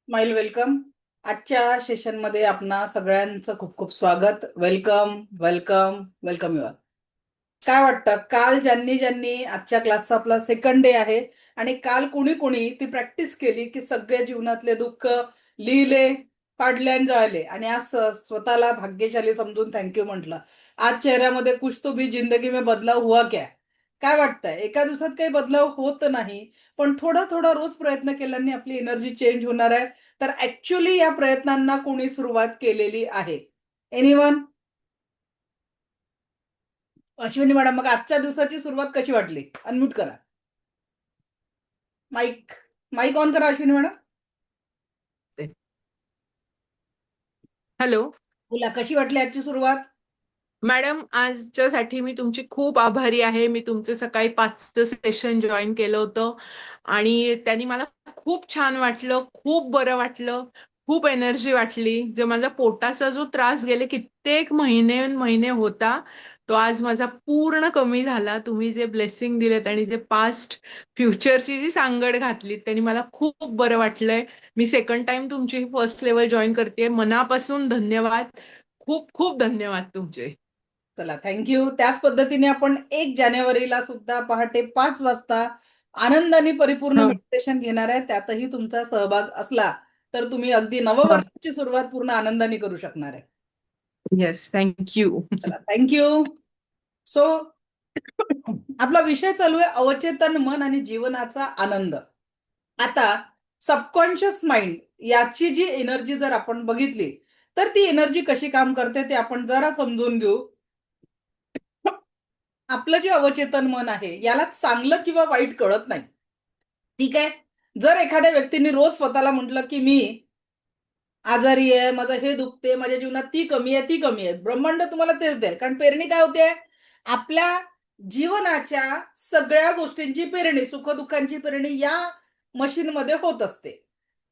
Smile welcome. आजच्या सेशनमध्ये आपणा सगळ्यांचं खूप खूप स्वागत. Welcome welcome welcome you all. काय वाटतं, काल ज्यांनी ज्यांनी आजच्या क्लासचा आपला सेकंड डे आहे आणि काल कुणी कुणी ती प्रॅक्टिस केली की सगळे जीवनातले दुःख लिहिले, पाडले आणि जळले आणि आज स्वतःला भाग्यशाली समजून थँक्यू म्हटलं. आज चेहऱ्यामध्ये कुछ तो भी जिंदगी में बदलाव हुआ क्या? काय वाटतंय, एका दिवसात काही बदलाव होत नाही, पण थोडा थोडा रोज प्रयत्न केल्याने आपली एनर्जी चेंज होणार आहे. तर ऍक्च्युली या प्रयत्नांना कोणी सुरुवात केलेली आहे? एनिवन? अश्विनी मॅडम, मग आजच्या दिवसाची सुरुवात कशी वाटली? अनम्यूट करा. माईक माईक ऑन करा अश्विनी मॅडम. हॅलो बोला, कशी वाटली आजची सुरुवात? मॅडम, आजच्यासाठी मी तुमची खूप आभारी आहे. मी तुमचं सकाळी 5चं सेशन जॉईन केलं होतं आणि त्यांनी मला खूप छान वाटलं, खूप बरं वाटलं, खूप एनर्जी वाटली. जो माझा पोटाचा जो त्रास गेले कित्येक महिने महिने होता, तो आज माझा पूर्ण कमी झाला. तुम्ही जे ब्लेसिंग दिलेत आणि जे पास्ट फ्युचरची जी सांगड घातलीत त्यांनी मला खूप बरं वाटलंय. मी सेकंड टाइम तुमची फर्स्ट लेवल जॉईन करते. मनापासून धन्यवाद. खूप खूप धन्यवाद तुमचे. चला, थँक्यू. त्याच पद्धतीने आपण 1 जानेवारीला सुद्धा पहाटे 5 वाजता आनंदाने परिपूर्ण हो. मेडिटेशन घेणार आहे. त्यातही तुमचा सहभाग असला तर तुम्ही अगदी हा. नववर्षाची सुरुवात पूर्ण आनंदाने करू शकणार आहे. Yes, thank you. चला, थँक्यू. सो आपला विषय चालू आहे अवचेतन मन आणि जीवनाचा आनंद. आता सबकॉन्शियस माइंड याची जी एनर्जी जर आपण बघितली तर ती एनर्जी कशी काम करते ते आपण जरा समजून घेऊ. आपलं जे अवचेतन मन आहे याला चांगलं किंवा वाईट कळत नाही. ठीक आहे. जर एखाद्या व्यक्तीने रोज स्वतःला म्हटलं की मी आजारी आहे, माझं हे दुखते, माझ्या जीवनात ती कमी आहे, ती कमी आहे, ब्रह्मांड तुम्हाला तेच द्याल. कारण पेरणी काय होते? आपल्या जीवनाच्या सगळ्या गोष्टींची पेरणी, सुखदुःखांची पेरणी या मशीनमध्ये होत असते.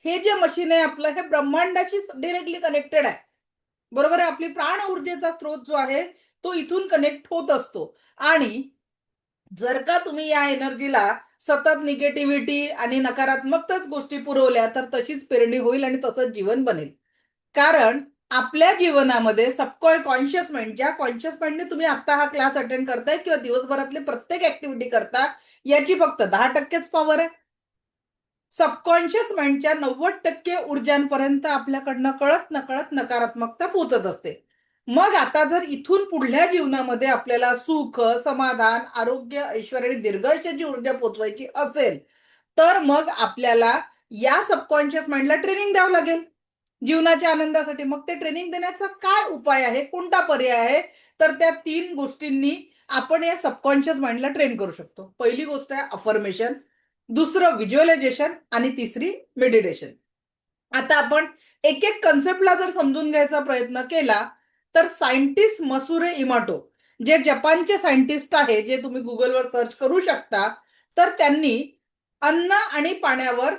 हे जे मशीन आहे आपलं, हे ब्रह्मांडाशी डिरेक्टली कनेक्टेड आहे. बरोबर आहे. आपली प्राण ऊर्जेचा स्रोत जो आहे तो इथून कनेक्ट होत असतो. आणि जर का तुम्ही या एनर्जीला सतत निगेटिव्हिटी आणि नकारात्मकच गोष्टी पुरवल्या तर तशीच पेरणी होईल आणि तसंच जीवन बनेल. कारण आपल्या जीवनामध्ये कॉन्शियस माइंड, ज्या कॉन्शियस माइंडने तुम्ही आता हा क्लास अटेंड करताय किंवा दिवसभरातले प्रत्येक ऍक्टिव्हिटी करता, याची फक्त 10%च पॉवर आहे. सबकॉन्शियस माइंडच्या 90% ऊर्जांपर्यंत आपल्याकडनं कळत नकळत नकारात्मकता पोहोचत असते. मग आता जर इथून पुढल्या जीवनामध्ये आपल्याला सुख, समाधान, आरोग्य, ऐश्वर्य आणि दीर्घायुष्याची ऊर्जा पोचवायची असेल तर मग आपल्याला या सबकॉन्शियस माइंडला ट्रेनिंग द्यावं लागेल जीवनाच्या आनंदासाठी. मग ते ट्रेनिंग देण्याचा काय उपाय आहे, कोणता पर्याय आहे? तर त्या 3 गोष्टींनी आपण या सबकॉन्शियस माइंडला ट्रेन करू शकतो. पहिली गोष्ट आहे अफर्मेशन, दुसरं व्हिज्युअलायझेशन आणि तिसरी मेडिटेशन. आता आपण एक एक कन्सेप्टला जर समजून घ्यायचा प्रयत्न केला तर सायंटिस्ट मसुरे इमाटो, जे जपानचे सायंटिस्ट आहे, जे तुम्ही गुगलवर सर्च करू शकता, तर त्यांनी अन्न आणि पाण्यावर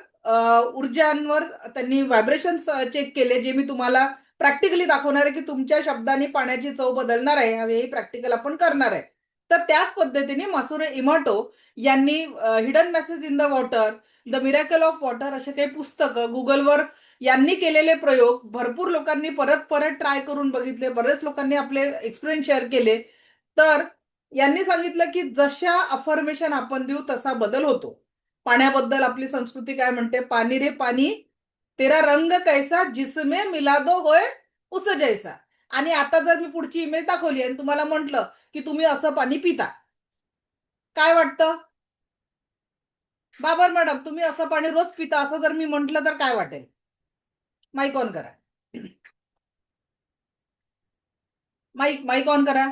ऊर्जांवर त्यांनी व्हायब्रेशन चेक केले, जे मी तुम्हाला प्रॅक्टिकली दाखवणार आहे की तुमच्या शब्दांनी पाण्याची चव बदलणार आहे. हे प्रॅक्टिकल आपण करणार आहे. तर त्याच पद्धतीने मसुरे इमाटो यांनी hidden message in the water, the miracle of water असे काही पुस्तकं गुगलवर यांनी केलेले प्रयोग भरपूर लोकांनी परत परत ट्राय करून बघितले. बरेच लोकांनी आपले एक्सपिरियन्स शेअर केले. तर यांनी सांगितलं की जशा अफर्मेशन आपण देऊ तसा बदल होतो. पाण्याबद्दल आपली संस्कृती काय म्हणते? पाणी रे पाणी, तेरा रंग कैसा, जिसमे मिला दो होय उस जैसा. आणि आता जर मी पुढची इमेज दाखवली आणि तुम्हाला म्हटलं की तुम्ही असं पाणी पिता, काय वाटतं? बाबर मॅडम, तुम्ही असं पाणी रोज पिता असं जर मी म्हटलं तर काय वाटेल? माईक ऑन करा. माईक ऑन करा.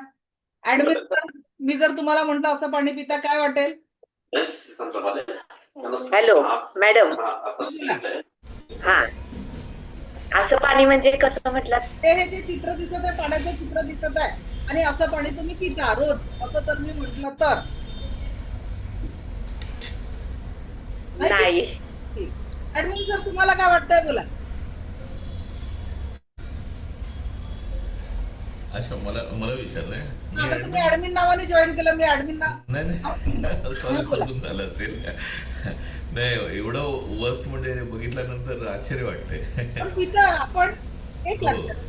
ऍडमिन सर, मी जर तुम्हाला म्हटलं असं पाणी पिता काय वाटेल? Hello madam. बोला. हा, असं पाणी म्हणजे कसं म्हटलं? हे जे चित्र दिसत आहे, पाण्याचं चित्र दिसत आहे, आणि असं पाणी तुम्ही पिता रोज असं जर मी म्हटलं तर नाही. ऍडमिन सर, तुम्हाला काय वाटतंय? बोला. अच्छा, मला मला विचारलंय. मी आता तुम्ही ऍडमिन. ऍडमिन नावाने जॉईन केलं, मी ऍडमिन नाही नाही, सॉरी, बोला. चुकून झालं असेल. नाही, एवढं वर्स्ट मध्ये बघितल्यानंतर आश्चर्य वाटते. पण तिथं आपण एक हो. लक्षात,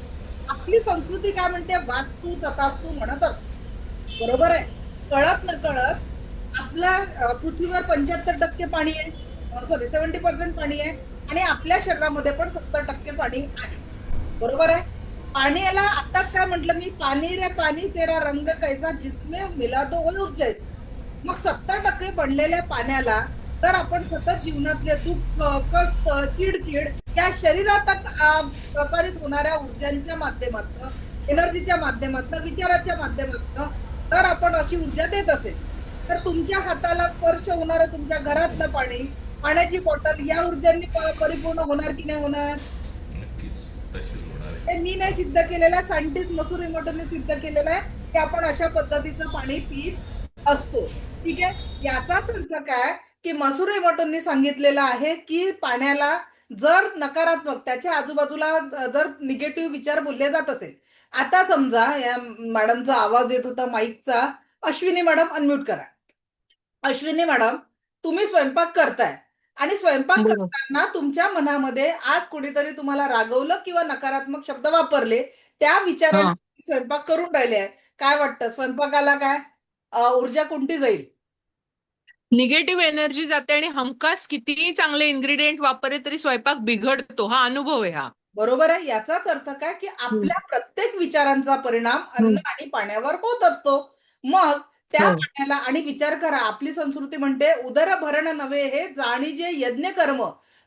आपली संस्कृती काय म्हणते, वास्तू तथास्तू म्हणत असतो. बरोबर आहे. कळत न कळत आपल्या पृथ्वीवर 75% पाणी आहे, सॉरी 70% पाणी आहे, आणि आपल्या शरीरामध्ये पण 70% पाणी आहे. बरोबर आहे. पाण्याला आताच काय म्हटलं मी, पाणी रे पाणी तेरा रंग कैसा जिसमें मिला तो वो उठ जैसा. मग 70% बनलेल्या पाण्याला जर आपण सतत जीवनातले दुःख, कष्ट, चिडचिड या शरीरात प्रसारित होणाऱ्या ऊर्जांच्या माध्यमातून, एनर्जीच्या माध्यमातून, विचाराच्या माध्यमातून जर आपण अशी ऊर्जा देत असेल, तर तुमच्या हाताला स्पर्श होणारं तुमच्या घरातलं पाणी, पाण्याची बॉटल या ऊर्जांनी परिपूर्ण होणार की नाही होणार? नक्कीच तशीच होणार आहे. हे मी नाही सिद्ध केलेलं आहे, सायंटिस्ट मसुरी मोटरने सिद्ध केलेलं आहे की आपण अशा पद्धतीचं पाणी पित असतो. ठीक आहे. याचाच अर्थ काय की मसुरी मोटरने सांगितलेलं आहे की पाण्याला जर नकारात्मक, त्याच्या आजूबाजूला जर निगेटिव्ह विचार बोलले जात असेल, आता समजा या मॅडमचा आवाज येत होता माईकचा, अश्विनी मॅडम अनम्यूट करा. अश्विनी मॅडम, तुम्ही स्वयंपाक करताय आणि स्वयंपाक बरोबर. करताना तुमच्या मनामध्ये आज कोणीतरी तुम्हाला रागवलं किंवा नकारात्मक शब्द वापरले, त्या विचाराने हा. स्वयंपाक करून राहिले आहे. काय वाटतं, स्वयंपाकाला काय ऊर्जा कोणती जाईल? निगेटिव्ह एनर्जी जाते आणि हमखास कितीही चांगले इन्ग्रेडियंट वापरले तरी स्वयंपाक बिघडतो. हा अनुभव आहे हा. बरोबर आहे. याचाच अर्थ काय की हम्म. आपल्या प्रत्येक विचारांचा परिणाम अन्न हम्म. आणि पाण्यावर होत असतो. मग त्या हो. पाण्याला, आणि विचार करा, आपली संस्कृती म्हणते उदर भरण नव्हे हे जाणीजे यज्ञ कर्म.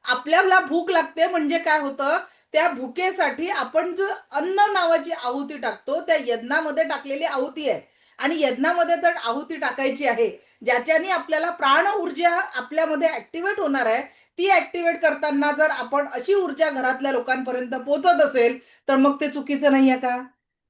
आपल्याला भूक लागते म्हणजे काय होतं, त्या भुकेसाठी आपण जो अन्न नावाची आहुती टाकतो, त्या यज्ञामध्ये टाकलेली आहुती आहे. आणि यज्ञामध्ये तर आहुती टाकायची आहे ज्याच्याने आपल्याला प्राण ऊर्जा आपल्यामध्ये ऍक्टिव्हेट होणार आहे. ती ऍक्टिव्हेट करताना जर आपण अशी ऊर्जा घरातल्या लोकांपर्यंत पोहोचत असेल, तर मग ते चुकीचं नाहीये का?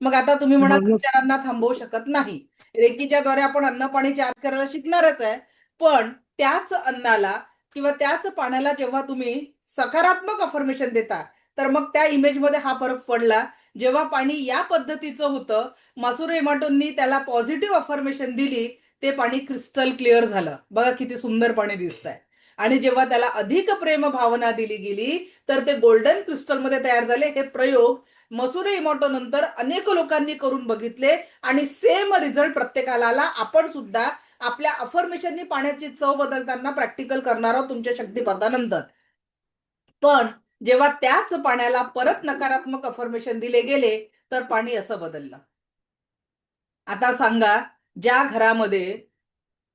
मग आता तुम्ही म्हणाल बरोबर. विचारांना थांबवू शकत नाही. रेकीच्या द्वारे आपण अन्न पाणी चार्ज करायला शिकणारच आहे. पण त्याच अन्नाला किंवा त्याच पाण्याला जेव्हा तुम्ही सकारात्मक अफर्मेशन देता, तर मग त्या इमेजमध्ये हा फरक पडला. जेव्हा पाणी या पद्धतीचं होतं, मासुरो इमोटोंनी त्याला पॉझिटिव्ह अफर्मेशन दिली, ते पाणी क्रिस्टल क्लिअर झालं. बघा किती सुंदर पाणी दिसतंय. आणि जेव्हा त्याला अधिक प्रेम भावना दिली गेली, तर ते गोल्डन क्रिस्टलमध्ये तयार झाले. हे प्रयोग मसुरो इमोटो नंतर अनेक लोकांनी करून बघितले आणि सेम रिझल्ट प्रत्येकाला आला. आपण सुद्धा आपल्या अफर्मेशननी पाण्याची चव बदलताना प्रॅक्टिकल करणार आहोत तुमच्या शक्तिपातानंतर. पण जेव्हा त्याच पाण्याला परत नकारात्मक अफर्मेशन दिले गेले, तर पाणी असं बदललं. आता सांगा, ज्या घरामध्ये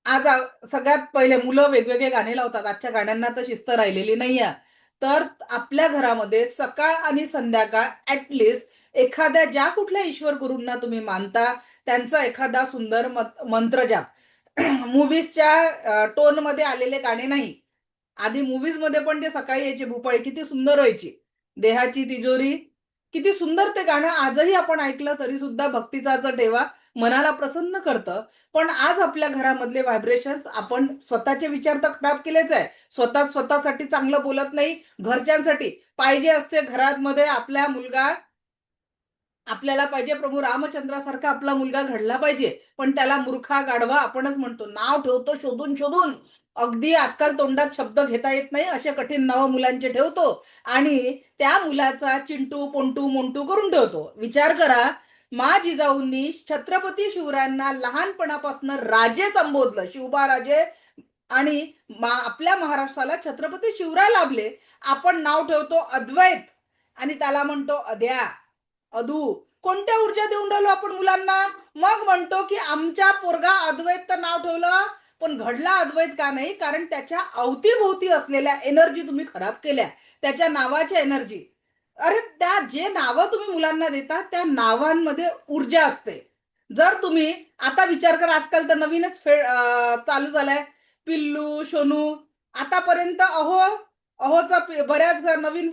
आज सगळ्यात पहिले मुलं वेगवेगळे गाणे लावतात. आजच्या गाण्यांना तर शिस्त राहिलेली नाहीये. तर आपल्या घरामध्ये सकाळ आणि संध्याकाळ ऍटलिस्ट एखाद्या, ज्या कुठल्या ईश्वर गुरूंना तुम्ही मानता, त्यांचा एखादा सुंदर मंत्र जाप. मूव्हीजच्या टोन मध्ये आलेले गाणे नाही. आधी मूव्हीज मध्ये पण ते सकाळी यायचे, भूपाळी किती सुंदर व्हायची, देहाची तिजोरी, किती सुंदर ते गाणं आजही आपण ऐकलं तरी सुद्धा भक्तीचा जर ठेवा, मनाला प्रसन्न करतं. पण आज आपल्या घरामधले व्हायब्रेशन्स, आपण स्वतःचे विचार तर खराब केलेच आहे, स्वतःसाठी चांगलं बोलत नाही, घरच्यांसाठी पाहिजे असते घरामध्ये आपला मुलगा, आपल्याला पाहिजे प्रभू रामचंद्रासारखा आपला मुलगा घडला पाहिजे, पण त्याला मूर्खा गाढवा आपणच म्हणतो, नाव ठेवतो शोधून शोधून. अगदी आजकाल तोंडात शब्द घेता येत नाही असे कठीण नाव मुलांचे ठेवतो आणि त्या मुलाचा चिंटू पोंटू मोंटू करून ठेवतो. विचार करा, मा जिजाऊंनी छत्रपती शिवरायांना लहानपणापासून राजे संबोधलं, शिवबा राजे, आणि आपल्या महाराष्ट्राला छत्रपती शिवराय लाभले. आपण नाव ठेवतो अद्वैत आणि त्याला म्हणतो अद्या, अधू. कोणत्या ऊर्जा देऊन राहिलो आपण मुलांना? मग म्हणतो की आमच्या पोरगा अद्वैत तर नाव ठेवलं, पण घडला अद्वैत का नाही? कारण त्याच्या अवतीभोवती असलेल्या एनर्जी तुम्ही खराब केल्या, त्याच्या नावाच्या एनर्जी. अरे, त्या जे नावं तुम्ही मुलांना देता त्या नावांमध्ये ऊर्जा असते. जर तुम्ही आता विचार करा, आजकाल तर नवीनच चालू झालाय, पिल्लू सोनू. आतापर्यंत अहोचा बऱ्याच नवीन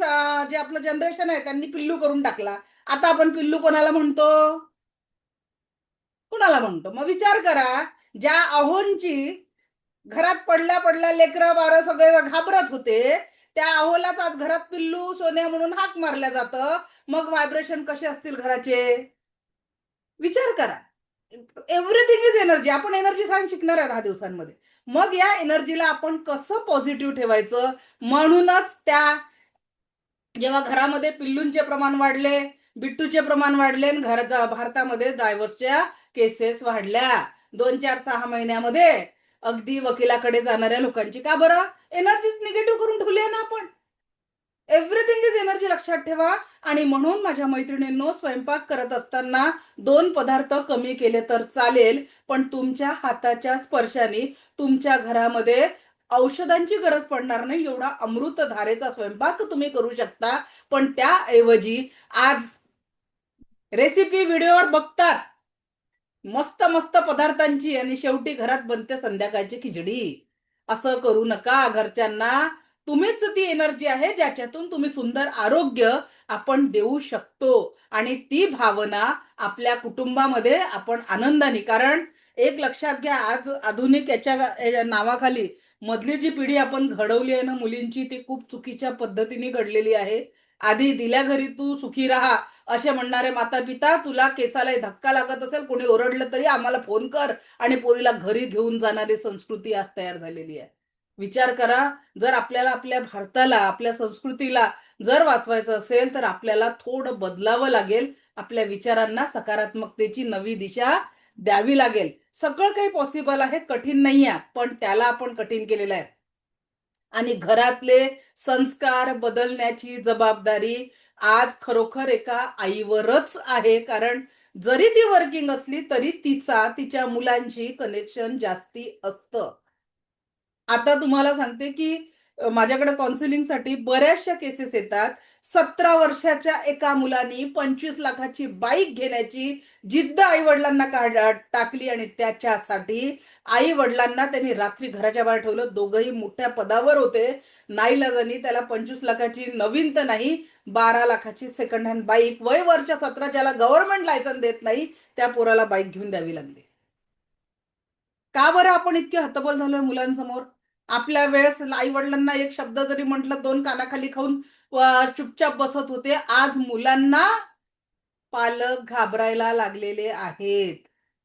जे आपलं जनरेशन आहे त्यांनी पिल्लू करून टाकला. आता आपण पिल्लू कोणाला म्हणतो? कुणाला म्हणतो? मग विचार करा, ज्या अहोंची घरात पडल्या पडल्या लेकरं बारं सगळे घाबरत होते, त्या अहोलाच आज घरात पिल्लू सोन्या म्हणून हाक मारल्या जातं. मग व्हायब्रेशन कसे असतील घराचे? विचार करा. Everything is energy. आपण एनर्जी सायन्स शिकणार आहे 10 दिवसांमध्ये. मग या एनर्जीला आपण कसं पॉझिटिव्ह ठेवायचं, म्हणूनच त्या जेव्हा घरामध्ये पिल्लूंचे प्रमाण वाढले, बिट्टूचे प्रमाण वाढले आणि भारतामध्ये डायव्हर्सच्या केसेस वाढल्या 2-4-6 महिन्यामध्ये. अगदी वकिलाकडे जाणाऱ्या लोकांची. का बरं? एनर्जीच निगेटिव्ह करून ठेवली आहे ना आपण. एव्हरीथिंग इज एनर्जी लक्षात ठेवा. आणि म्हणून माझ्या मैत्रिणींनो, स्वयंपाक करत असताना 2 पदार्थ कमी केले तर चालेल, पण तुमच्या हाताच्या स्पर्शाने तुमच्या घरामध्ये औषधांची गरज पडणार नाही एवढा अमृतधारेचा स्वयंपाक तुम्ही करू शकता. पण त्याऐवजी आज रेसिपी व्हिडिओवर बघतात मस्त मस्त पदार्थांची आणि शेवटी घरात बनते संध्याकाळची खिचडी. असं करू नका घरच्यांना. तुम्हीच ती एनर्जी आहे ज्याच्यातून तुम्ही सुंदर आरोग्य आपण देऊ शकतो. आणि ती भावना आपल्या कुटुंबामध्ये आपण आनंदाने, कारण एक लक्षात घ्या, आज आधुनिक याच्या नावाखाली मधली जी पिढी आपण घडवली आहे ना मुलींची, ती खूप चुकीच्या पद्धतीने घडलेली आहे. आधी दिल्या घरी तू सुखी राहा असे म्हणणारे माता पिता, तुला केसाला धक्का लागत असेल, कोणी ओरडलं तरी आम्हाला फोन कर, आणि पोरीला घरी घेऊन जाणारी संस्कृती आज तयार झालेली आहे. विचार करा, जर आपल्याला आपल्या भारताला, आपल्या संस्कृतीला जर वाचवायचं असेल तर आपल्याला थोडं बदलावं लागेल. आपल्या विचारांना सकारात्मकतेची नवी दिशा द्यावी लागेल. सगळं काही पॉसिबल आहे, कठीण नाही आहे, पण त्याला आपण कठीण केलेलं आहे. आणि घरातले संस्कार बदलण्याची जबाबदारी आज खरोखर एका आईवरच आहे. कारण जरी ती वर्किंग असली तरी तिच्या मुलांशी कनेक्शन जास्ती असतं. आता तुम्हाला सांगते की माझ्याकडे काउन्सिलिंगसाठी बऱ्याचशा केसेस येतात. 17 वर्षाच्या एका मुलाने 25 लाखाची बाईक घेण्याची जिद्द आई वडिलांना टाकली, आणि त्याच्यासाठी आई वडिलांना त्यांनी रात्री घराच्या बाहेर ठेवलं. दोघंही मोठ्या पदावर होते. नाईलाजानी त्याला 25 लाखाची नवीन तर नाही, 12 लाखाची सेकंड हँड बाईक, वय वर्ष 17, ज्याला गव्हर्नमेंट लायसन देत नाही त्या पोराला बाईक घेऊन द्यावी लागली. का बरं आपण इतके हतबल झालोय मुलांसमोर? आपल्या वेळेस आई वडिलांना एक शब्द जरी म्हटलं 2 कानाखाली खाऊन चुपचाप बसत होते. आज मुलांना पालक घाबरायला लागलेले आहेत.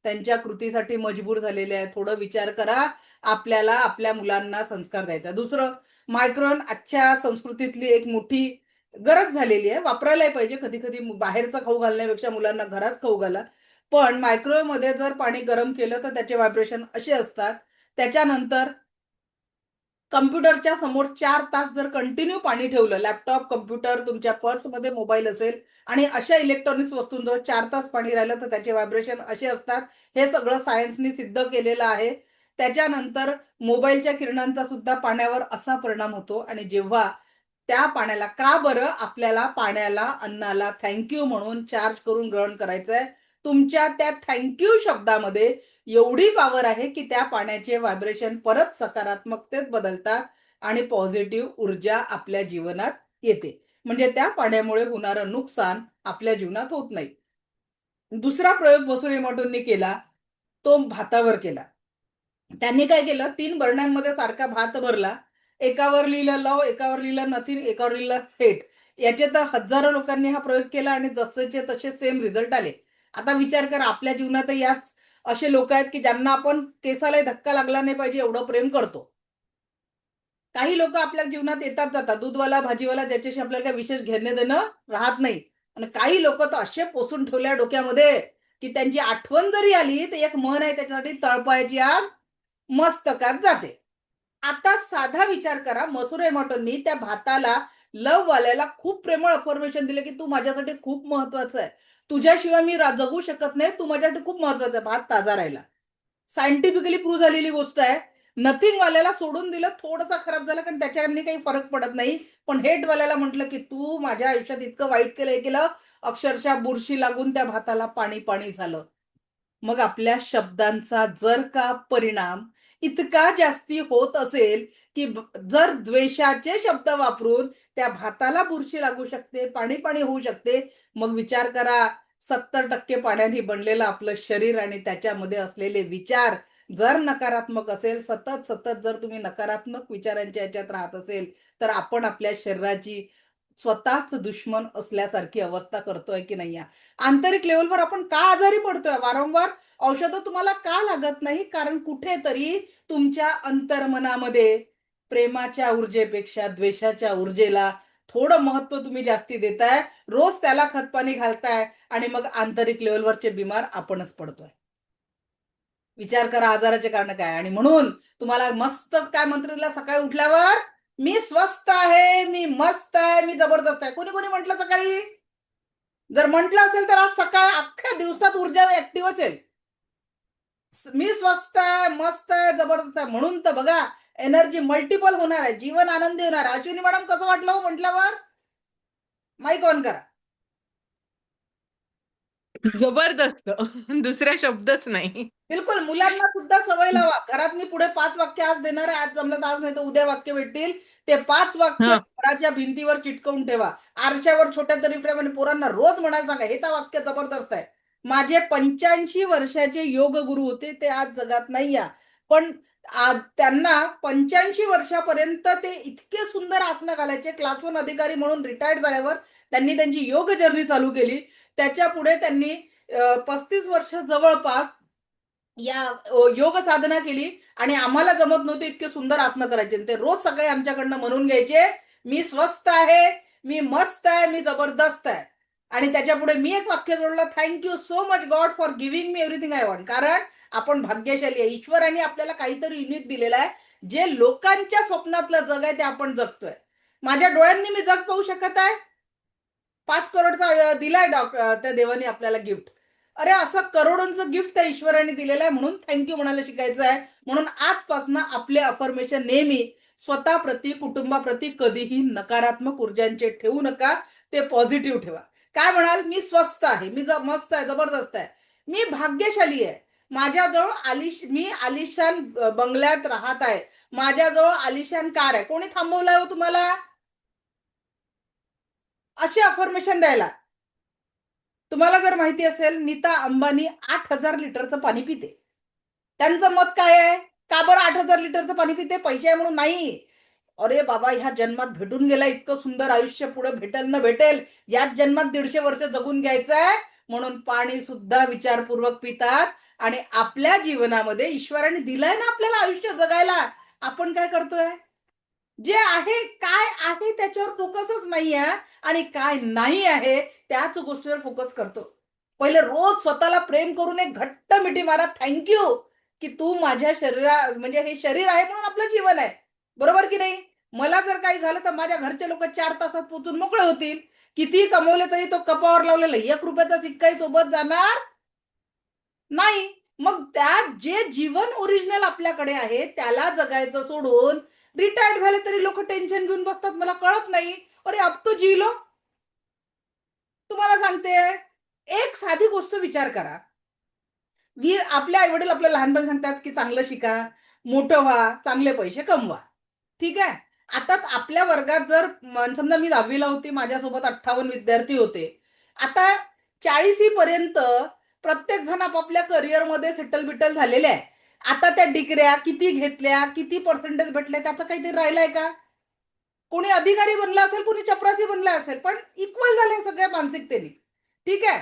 त्यांच्या कृतीसाठी मजबूर झालेले आहेत. थोडं विचार करा. आपल्याला आपल्या मुलांना संस्कार द्यायचा. दुसरं, मायक्रोवेव्ह आजच्या संस्कृतीतली एक मोठी गरज झालेली आहे. वापरायलाही पाहिजे. कधी-कधी बाहेरचा खाऊ घालण्यापेक्षा मुलांना घरात खाऊ घाला. पण मायक्रोवेव्हमध्ये जर पाणी गरम केलं तर त्याचे व्हायब्रेशन असे असतात. त्याच्यानंतर कम्प्युटरच्या समोर 4 तास जर कंटिन्यू पाणी ठेवलं, लॅपटॉप, कम्प्युटर, तुमच्या पर्समध्ये मोबाईल असेल आणि अशा इलेक्ट्रॉनिक्स वस्तूंजवळ 4 तास पाणी राहिलं तर त्याचे व्हायब्रेशन असे असतात. हे सगळं सायन्सनी सिद्ध केलेलं आहे. त्याच्यानंतर मोबाईलच्या किरणांचा सुद्धा पाण्यावर असा परिणाम होतो. आणि जेव्हा त्या पाण्याला, का बरं आपल्याला पाण्याला, अन्नाला थँक्यू म्हणून चार्ज करून ग्रहण करायचं आहे. तुमच्या त्या थँक्यू शब्दामध्ये एवढी पॉवर आहे की त्या पाण्याचे व्हायब्रेशन परत सकारात्मकतेत बदलतात आणि पॉझिटिव्ह ऊर्जा आपल्या जीवनात येते. म्हणजे त्या पाण्यामुळे होणारं नुकसान आपल्या जीवनात होत नाही. दुसरा प्रयोग बसू इमोटोंनी केला, तो भातावर केला. त्यांनी काय केलं, 3 बरण्यांमध्ये सारखा भात भरला. एकावर लिहिलं लव, एकावर लिहिलं नथिंग, एकावर लिहिलं हेट. याचे तर हजारो लोकांनी हा प्रयोग केला आणि जसेचे तसे सेम रिझल्ट आले. आता विचार करा, आपल्या जीवनात याच असे लोक आहेत की ज्यांना आपण केसाला धक्का लागला नाही पाहिजे एवढं प्रेम करतो. काही लोक आपल्या जीवनात येतात जातात, दूधवाला, भाजीवाला, ज्याच्याशी आपल्याला काही विशेष घेणं देणं राहत नाही. आणि काही लोक तर असे पोसून ठेवल्या डोक्यामध्ये की त्यांची आठवण जरी आली तर एक म्हण आहे त्याच्यासाठी, तळपायाची आग मस्तकात जाते. आता साधा विचार करा, मसुरा इमोटोंनी त्या भाताला, लव्ह वाल्याला खूप प्रेमळ अफर्मेशन दिले की तू माझ्यासाठी खूप महत्वाचं आहे, तुझ्याशिवाय मी जगू शकत नाही, तू माझ्यासाठी खूप महत्वाचं आहे. भात ताजा राहिला. सायंटिफिकली प्रूव्ह झालेली गोष्ट आहे. नथिंग वाल्याला सोडून दिलं, थोडासा खराब झाला कारण त्याच्याने काही फरक पडत नाही. पण हेट वाल्याला म्हटलं की तू माझ्या आयुष्यात इतकं वाईट केलं, केलं, अक्षरशः बुरशी लागून त्या भाताला पाणी पाणी झालं. मग आपल्या शब्दांचा जर का परिणाम इतका जास्ती होत असेल की जर द्वेषाचे शब्द वापरून त्या भाताला बुरशी लागू शकते, पाणी पाणी होऊ शकते, मग विचार करा, 70% पाण्याने बनलेलं आपलं शरीर आणि त्याच्यामध्ये असलेले विचार जर नकारात्मक असेल, सतत सतत जर तुम्ही नकारात्मक विचारांच्या याच्यात राहत असेल, तर आपण आपल्या शरीराची स्वतःच दुश्मन असल्यासारखी अवस्था करतोय की नाही. आंतरिक लेवलवर आपण का आजारी पडतोय, वारंवार औषधं तुम्हाला का लागत नाही, कारण कुठेतरी तुमच्या अंतर्मनामध्ये प्रेमाच्या ऊर्जेपेक्षा द्वेषाच्या ऊर्जेला थोडं महत्व तुम्ही जास्ती देताय, रोज त्याला खतपाणी घालताय आणि मग आंतरिक लेवलवरचे बिमार आपणच पडतोय. विचार करा आजाराचे कारण काय. आणि म्हणून तुम्हाला मस्त काय मंत्र दिला सकाळी उठल्यावर, मी स्वस्थ आहे, मी मस्त आहे, मी जबरदस्त आहे. कोणी कोणी म्हटलं सकाळी? जर म्हटलं असेल तर आज सकाळ अख्ख्या दिवसात ऊर्जा ऍक्टिव्ह असेल. मी स्वस्थ आहे, मस्त आहे, जबरदस्त आहे. म्हणून तर बघा एनर्जी मल्टिपल होणार आहे, जीवन आनंदी होणार आहे. अश्विनी मॅडम कसं वाटलं हो म्हटल्यावर? माईक ऑन करा. जबरदस्त. दुसरा शब्दच नाही. बिलकुल. मुलांना सुद्धा सवय लावा. घरात मी पुढे 5 वाक्य आज देणार आहे. आज जमलं तर आज, नाही तर उद्या वाक्य भेटतील. ते 5 वाक्य हा. घराच्या भिंतीवर चिटकवून ठेवा. आरशावर छोट्या तरी फ्रेम आणि पोरांना रोज म्हणायला सांगा, हे तर वाक्य जबरदस्त आहे. माझे 85 वर्षाचे योग गुरु होते, ते आज जगात नाही आहे. पण त्यांना 85 वर्षापर्यंत ते इतके सुंदर आसनं घालायचे. क्लास 1 अधिकारी म्हणून रिटायर्ड झाल्यावर त्यांनी त्यांची योग जर्नी चालू केली. त्याच्या पुढे त्यांनी 35 वर्ष जवळपास या योग साधना केली आणि आम्हाला जमत नव्हते इतके सुंदर आसनं करायचे. ते रोज सगळे आमच्याकडनं म्हणून घ्यायचे, मी स्वस्थ आहे, मी मस्त आहे, मी जबरदस्त आहे. आणि त्याच्या पुढे मी एक वाक्य जोडलं, thank you so much God for giving me everything I want. कारण आपण भाग्यशाली आहे. ईश्वराने आपल्याला काहीतरी युनिक दिलेलं आहे. जे लोकांच्या स्वप्नातलं जग आहे ते आपण जगतोय. माझ्या डोळ्यांनी मी जग पाहू शकत आहे. 5 करोडचा दिलाय त्या देवाने आपल्याला गिफ्ट. अरे असं करोडोंचं गिफ्ट त्या ईश्वराने दिलेलं आहे, म्हणून थँक्यू म्हणायला शिकायचं आहे. म्हणून आजपासून आपले अफर्मेशन नेहमी स्वतःप्रती, कुटुंबाप्रती कधीही नकारात्मक ऊर्जांचे ठेवू नका. ते पॉझिटिव्ह ठेवा. काय म्हणाल? मी स्वस्थ आहे, मी मस्त आहे, जबरदस्त आहे, मी भाग्यशाली आहे, माझ्याजवळ मी आलिशान बंगल्यात राहत आहे, माझ्याजवळ आलिशान कार आहे. कोणी थांबवलंय हो तुम्हाला असे अफर्मेशन द्यायला? तुम्हाला जर माहिती असेल, नीता अंबानी 8,000 लिटरचं पाणी पिते. त्यांचं मत काय आहे? का बरं 8,000 लिटरचं पाणी पिते? पैसे आहे म्हणून नाही. अरे बाबा, ह्या जन्मात भेटून गेला इतकं सुंदर आयुष्य, पुढे भेटेल न भेटेल, याच जन्मात 150 वर्ष जगून घ्यायचंय, म्हणून पाणी सुद्धा विचारपूर्वक पितात. आणि आपल्या जीवनामध्ये ईश्वराने दिलंय ना आपल्याला आयुष्य जगायला, आपण काय करतोय? जे आहे, काय आहे त्याच्यावर फोकसच नाही आहे आणि काय नाही आहे त्याच गोष्टीवर फोकस करतो. पहिले रोज स्वतःला प्रेम करून एक घट्ट मिठी मारा, थँक्यू की तू माझ्या म्हणजे हे शरीर आहे म्हणून आपलं जीवन आहे. बरोबर की नाही? मला जर काही झालं तर माझ्या घरचे लोक 4 तासात पोचून मोकळे होतील. किती कमवले तरी तो कपावर लावलेला 1 रुपयाचा सिक्काही सोबत जाणार नाही. मग त्या जे जीवन ओरिजिनल आपल्याकडे आहे त्याला जगायचं सोडून रिटायर्ड झाले तरी लोक टेन्शन घेऊन बसतात. मला कळत नाही. अरे अब तो जी लो. तुम्हाला सांगते, एक साधी गोष्ट विचार करा. आपले आई वडील आपल्याला लहानपणी सांगतात की चांगलं शिका, मोठं व्हा, चांगले पैसे कमवा. ठीक आहे. आता आपल्या वर्गात जर समजा मी 10वीला होती, माझ्यासोबत 58 विद्यार्थी होते. आता 40 पर्यंत प्रत्येक जण आपापल्या करिअरमध्ये सेटल बिटल झालेले आहे. आता त्या डिग्र्या किती घेतल्या, किती पर्सेंटेज भेटले, त्याचं काहीतरी राहिलंय का? कोणी अधिकारी बनला असेल, कोणी चपरासी बनला असेल, पण इक्वल झाले सगळ्या मानसिकतेने. ठीक आहे.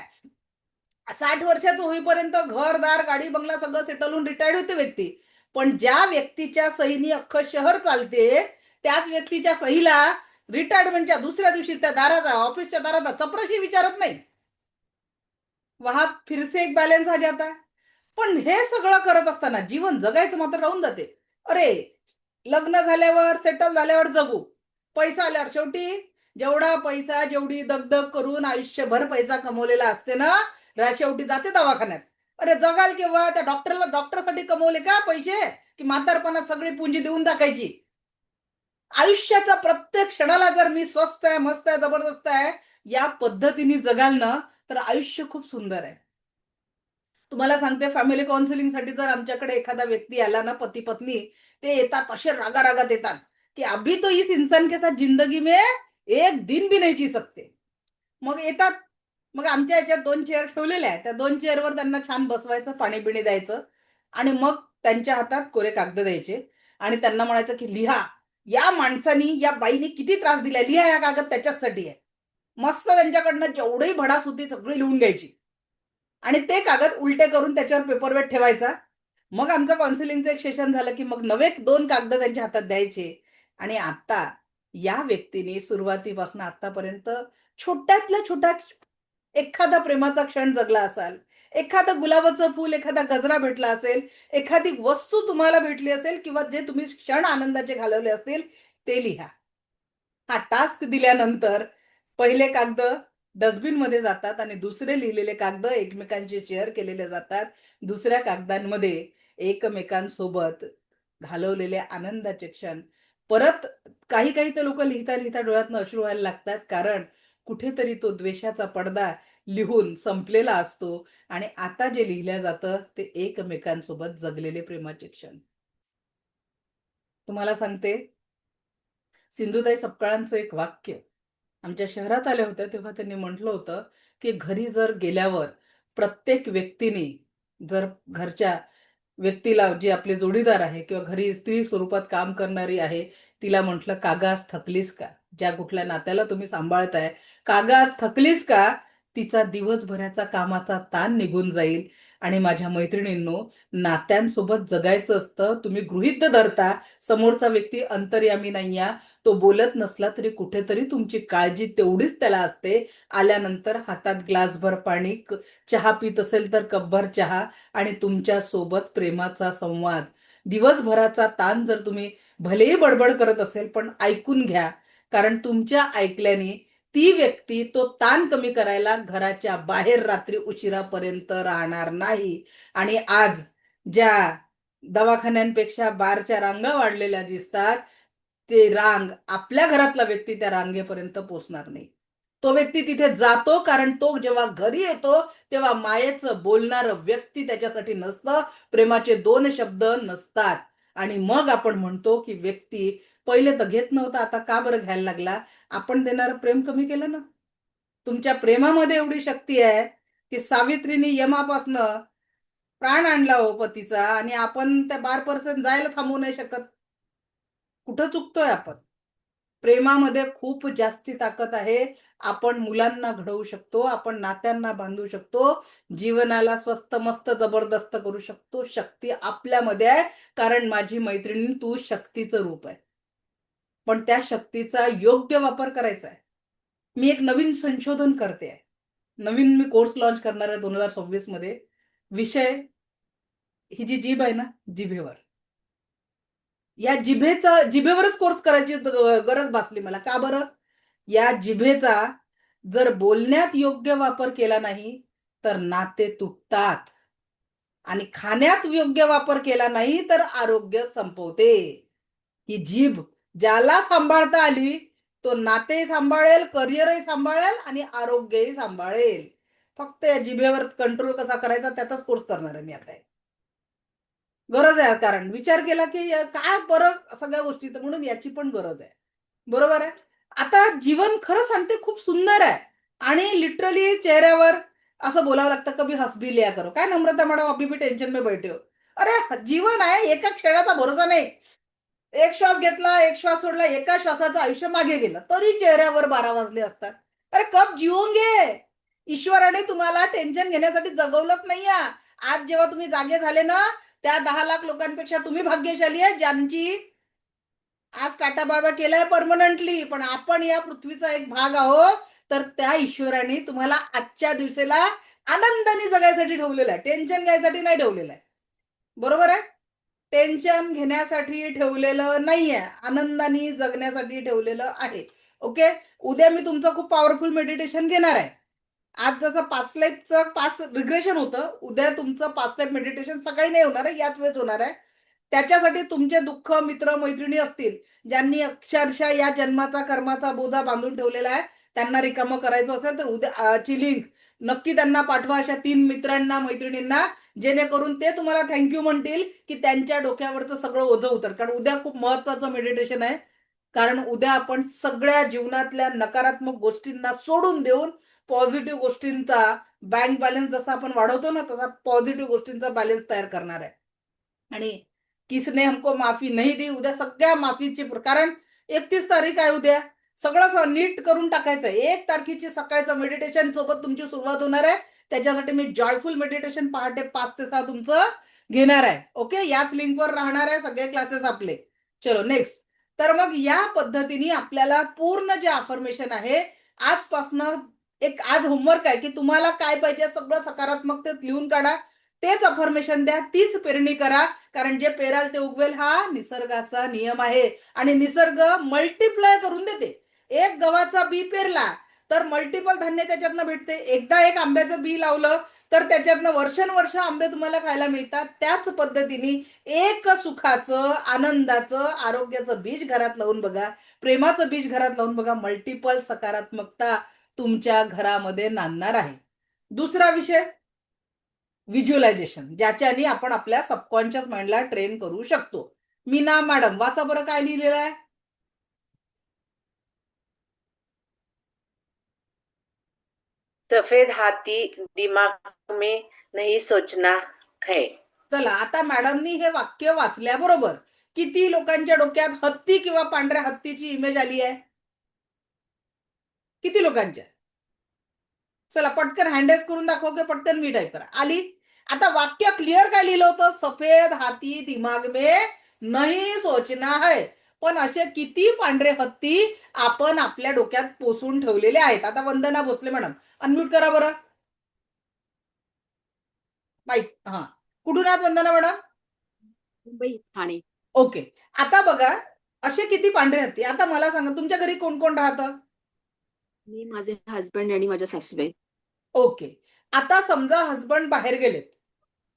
60 वर्षाचं होईपर्यंत घरदार, गाडी, बंगला सगळं सेटल होऊन रिटायर्ड होते व्यक्ती. पण ज्या व्यक्तीच्या सहीनी अख्खं शहर चालते, त्याच व्यक्तीच्या सहीला रिटायरमेंटच्या दुसऱ्या दिवशी त्या दारात, ऑफिसच्या दारात चपराशी विचारत नाही, वहा फिर से एक बॅलन्स आ जाता. पण हे सगळं करत असताना जीवन जगायचं मात्र राहून जाते. अरे लग्न झाल्यावर, सेटल झाल्यावर जगू, पैसा आल्यावर, शेवटी जेवढा पैसा, जेवढी दगदग करून आयुष्यभर पैसा कमवलेला असते ना, शेवटी जाते दवाखान्यात. अरे जगाल केव्हा? त्या डॉक्टरसाठी कमवले का पैसे, की म्हातारपणात सगळी पुंजी देऊन टाकायची? आयुष्याच्या प्रत्येक क्षणाला जर मी स्वस्थ आहे, मस्त आहे, जबरदस्त आहे या पद्धतीने जगाल ना, तर आयुष्य खूप सुंदर आहे. तुम्हाला सांगते, फॅमिली काउन्सिलिंगसाठी जर आमच्याकडे एखादा व्यक्ती आला ना, पती पत्नी, ते येतात असे रागारागात येतात की अभी तो इस इंसान के साथ जिंदगी में एक दिन भी नहीं जी सकते. मग येतात, मग आमच्या याच्यात 2 चेअर ठेवलेल्या आहेत. त्या 2 चेअरवर त्यांना छान बसवायचं, पाणी बिणी द्यायचं आणि मग त्यांच्या हातात कोरे कागद द्यायचे आणि त्यांना म्हणायचं की लिहा या माणसानी या बाईनी किती त्रास दिला, लिहा या कागद त्याच्यासाठी आहे. मस्त त्यांच्याकडनं जेवढी भडास होती सगळी लिहून घ्यायची आणि ते कागद उलटे करून त्याच्यावर पेपरवेट ठेवायचा. मग आमचं काउन्सिलिंगचं एक सेशन झालं की मग नवे 2 कागद त्यांच्या हातात द्यायचे. आणि आता या व्यक्तीने सुरुवातीपासून आतापर्यंत छोट्यातल्या छोटा एखादा प्रेमाचा क्षण जगला असाल, एखादं गुलाबाचं फूल, एखादा गजरा भेटला असेल, एखादी वस्तू तुम्हाला भेटली असेल किंवा जे तुम्ही क्षण आनंदाचे घालवले असतील ते लिहा. हा टास्क दिल्यानंतर पहिले कागद डस्टबिनमध्ये जातात आणि दुसरे लिहिलेले कागद एकमेकांशी शेअर केलेले जातात. दुसऱ्या कागदांमध्ये एकमेकांसोबत घालवलेले आनंदाचे क्षण. परत काही काही तर लोक लिहिता लिहिता डोळ्यातनं अश्रू व्हायला लागतात, कारण कुठेतरी तो द्वेषाचा पडदा लिहून संपलेला असतो आणि आता जे लिहिलं जातं ते एकमेकांसोबत जगलेले प्रेमाचे क्षण. तुम्हाला सांगते, सिंधुताई सपकाळांचं एक वाक्य आमच्या शहरात आल्या होत्या तेव्हा त्यांनी म्हटलं होतं की घरी जर गेल्यावर प्रत्येक व्यक्तीने जर घरच्या व्यक्तीला, जी आपली जोडीदार आहे किंवा घरी स्त्री स्वरूपात काम करणारी आहे, तिला म्हटलं, "कागा आज थकलीस का? ज्या कुठल्या नात्याला तुम्ही सांभाळताय, कागा आज थकलीस का?" तिचा दिवसभराचा कामाचा ताण निघून जाईल. आणि माझ्या मैत्रिणींनो, नात्यांसोबत जगायचं असतं. तुम्ही गृहीत धरता समोरचा व्यक्ती अंतर्यामी नाहीये, तो बोलत नसला तरी कुठेतरी तुमची काळजी तेवढीच त्याला असते. आल्यानंतर हातात ग्लासभर पाणी, चहा पीत असेल तर कपभर चहा आणि तुमच्या सोबत प्रेमाचा संवाद. दिवसभराचा ताण जर तुम्ही भलेही बडबड करत असेल पण ऐकून घ्या, कारण तुमच्या ऐकल्याने ती व्यक्ती तो ताण कमी करायला घराच्या बाहेर रात्री उशिरापर्यंत राहणार नाही. आणि आज ज्या दवाखान्यांपेक्षा बारच्या रांगा वाढलेल्या दिसतात, ते रांग आपल्या घरातला व्यक्ती त्या रांगेपर्यंत पोहोचणार नाही. तो व्यक्ती तिथे जातो कारण तो जेव्हा घरी येतो तेव्हा मायेचं बोलणारं व्यक्ती त्याच्यासाठी नसतं, प्रेमाचे 2 शब्द नसतात. आणि मग आपण म्हणतो की व्यक्ती पहिले तर घेत नव्हता, आता का बरं घ्यायला लागला? आपण देणारं प्रेम कमी केलं ना. तुमच्या प्रेमामध्ये एवढी शक्ती आहे की सावित्रीने यमापासनं प्राण आणला हो पतीचा आणि आपण त्या बारपर्यंत जायला थांबवू नाही शकत. कुठं चुकतोय आपण? प्रेमामध्ये खूप जास्ती ताकद आहे. आपण मुलांना घडवू शकतो, आपण नात्यांना बांधू शकतो, जीवनाला स्वस्त मस्त जबरदस्त करू शकतो. शक्ती आपल्यामध्ये आहे, कारण माझी मैत्रिणी तू शक्तीचं रूप आहे. पण त्या शक्तीचा योग्य वापर करायचा आहे. मी एक नवीन संशोधन करते आहे. नवीन मी कोर्स लॉन्च करणार आहे 2026 मध्ये. विषय, ही जी जीभ आहे ना, जिभेवर. या जिभेवरच कोर्स करायची गरज भासली मला. का बरं? या जिभेचा जर बोलण्यात योग्य वापर केला नाही तर नाते तुटतात आणि खाण्यात योग्य वापर केला नाही तर आरोग्य संपवते. ही जीभ ज्याला सांभाळता आली तो नातेही सांभाळेल, करिअरही सांभाळेल आणि आरोग्यही सांभाळेल. फक्त या जिभेवर कंट्रोल कसा करायचा त्याचाच कोर्स करणार आहे मी आता. गरज आहे, कारण विचार केला की काय फरक सगळ्या गोष्टीत, म्हणून याची पण गरज आहे. बरोबर आहे. आता जीवन खरं सांगते खूप सुंदर आहे आणि लिटरली चेहऱ्यावर असं बोलावं लागतं, कभी हंस भी लिया करो. काय नम्रता मॅडम, अभी भी टेन्शन में बैठे हो. अरे जीवन आहे, एका क्षणाचा भरोसा नाही. एक श्वास घेतला, एक श्वास सोडला, एका श्वासाचं आयुष्य मागे गेलं तरी चेहऱ्यावर 12 वाजले असतात. अरे कब जिऊन घे. ईश्वराने तुम्हाला टेन्शन घेण्यासाठी जगवलंच नाहीये. आज जेव्हा तुम्ही जागे झाले ना, त्या 10 लाख लोकांपेक्षा तुम्ही भाग्यशाली आहे, ज्यांची आज टाटा बाबा केलाय परमनंटली. पण आपण या पृथ्वीचा एक भाग आहोत, तर त्या ईश्वराने तुम्हाला आजच्या दिवसाला आनंदाने जगायसाठी ठेवलेलं आहे, टेन्शन घ्यायसाठी नाही ठेवलेलं आहे. बरोबर आहे? टेन्शन घेण्यासाठी ठेवलेलं नाहीये, आनंदाने जगण्यासाठी ठेवलेलं आहे. ओके. उद्या मी तुमचं खूप पॉवरफुल मेडिटेशन घेणार आहे. आज जसं पास्ट लाईफचं पास्ट रिग्रेशन होतं, उद्या तुमचं पास्ट लाईफ मेडिटेशन सकाळी नाही होणार आहे, याच वेळेस होणार आहे. त्याच्यासाठी तुमचे दुःख मित्र मैत्रिणी असतील, ज्यांनी अक्षरशः या जन्माचा कर्माचा बोजा बांधून ठेवलेला आहे, त्यांना रिकामं करायचं असेल तर उद्याची लिंक नक्की त्यांना पाठवा, अशा 3 मित्रांना मैत्रिणींना, जेणेकरून ते तुम्हाला थँक्यू म्हणतील की त्यांच्या डोक्यावरचं सगळं ओझं उतर. कारण उद्या खूप महत्वाचं मेडिटेशन आहे. कारण उद्या आपण सगळ्या जीवनातल्या नकारात्मक गोष्टींना सोडून देऊन पॉझिटिव्ह गोष्टींचा बँक बॅलन्स जसा आपण वाढवतो ना, तसा पॉझिटिव्ह गोष्टींचा बॅलन्स तयार करणार आहे. आणि किसने हमको माफी नहीं दी, उद्या सगळ्या माफीची कारण 31 तारीख आहे उद्या. सगळं नीट करून टाकायचं. 1 तारखेची सकाळचं मेडिटेशन सोबत तुमची सुरुवात होणार आहे. त्याच्यासाठी मी जॉयफुल मेडिटेशन पहाटे 5 ते 6 तुमचं घेणार आहे. ओके, याच लिंकवर राहणार आहे सगळे क्लासेस आपले. चलो नेक्स्ट. तर मग या पद्धतीने आपल्याला पूर्ण जे अफर्मेशन आहे आजपासनं एक आज होमवर्क आहे की तुम्हाला काय पाहिजे सगळं सकारात्मकतेत लिहून काढा. तेच अफर्मेशन द्या, तीच पेरणी करा. कारण जे पेराल ते उगवेल हा निसर्गाचा नियम आहे. आणि निसर्ग मल्टिप्लाय करून देते. एक गव्हाचा बी पेरला तर मल्टिपल धान्य त्याच्यातनं भेटते. एकदा एक आंब्याचं बी लावलं तर त्याच्यातनं वर्षानुवर्ष आंबे तुम्हाला खायला मिळतात. त्याच पद्धतीने एक सुखाचं, आनंदाचं, आरोग्याचं बीज घरात लावून बघा, प्रेमाचं बीज घरात लावून बघा. मल्टिपल सकारात्मकता तुमच्या घरामध्ये नांदणार आहे. दुसरा विषय व्हिज्युअलायझेशन, ज्याच्याने आपण आपल्या सबकॉन्शियस माइंडला ट्रेन करू शकतो. मीना मॅडम, वाचा बरं काय लिहिलेलं आहे. सफेद हाथी दिमाग में नहीं सोचना है. चला, आता मॅडमनी हे वाक्य वाचल्याबरोबर किती लोकांच्या डोक्यात हत्ती किंवा पांढऱ्या हत्तीची इमेज आली आहे? किती लोकांच्या? चला पटकन हँडरेस करून दाखवा की पटकन मी टाईप करा. आली. आता वाक्य क्लिअर काय लिहिलं होतं? सफेद हाती दिमाग में नहीं सोचना है. पण असे किती पांढरे हत्ती आपण आपल्या डोक्यात पोसून ठेवलेले आहेत. आता वंदना भोसले मॅडम अनम्यूट करा बरं माईक. हा, कुठून आहात वंदना मॅडम? मुंबई, ठाणे. ओके. आता बघा असे किती पांढरे हत्ती. आता मला सांगा तुमच्या घरी कोण कोण राहतं? मी, माझे हसबंड आणि माझ्या सासूबाई. ओके. आता समजा हसबंड बाहेर गेलेत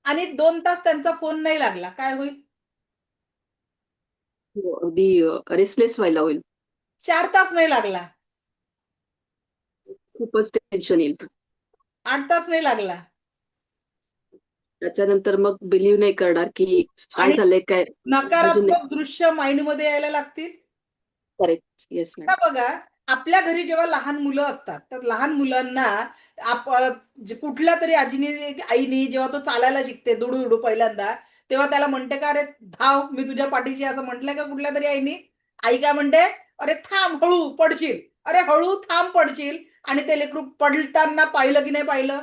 आणि 2 तास त्यांचा फोन नाही लागला, काय होईल? हो, अगदी रेस्टलेस व्हायला होईल. 4 तास नाही लागला, खूपच टेन्शन येईल. 8 तास नाही लागला त्याच्यानंतर मग बिलीव्ह नाही करणार की काय आणि झालंय, काय नकारात्मक दृश्य माइंड मध्ये यायला लागतील. करेक्ट. Yes madam. आता बघा आपल्या घरी जेव्हा लहान मुलं असतात तर लहान मुलांना कुठल्या तरी आईने जेव्हा तो चालायला शिकते दुडू पहिल्यांदा, तेव्हा त्याला म्हणते का अरे धाव मी तुझ्या पाठीशी, असं म्हटलंय का कुठल्या तरी आईनी? आई काय म्हणते? अरे थांब हळू पडशील, अरे हळू थांब पडशील. आणि ते लेकरू पडताना पाहिलं की नाही पाहिलं?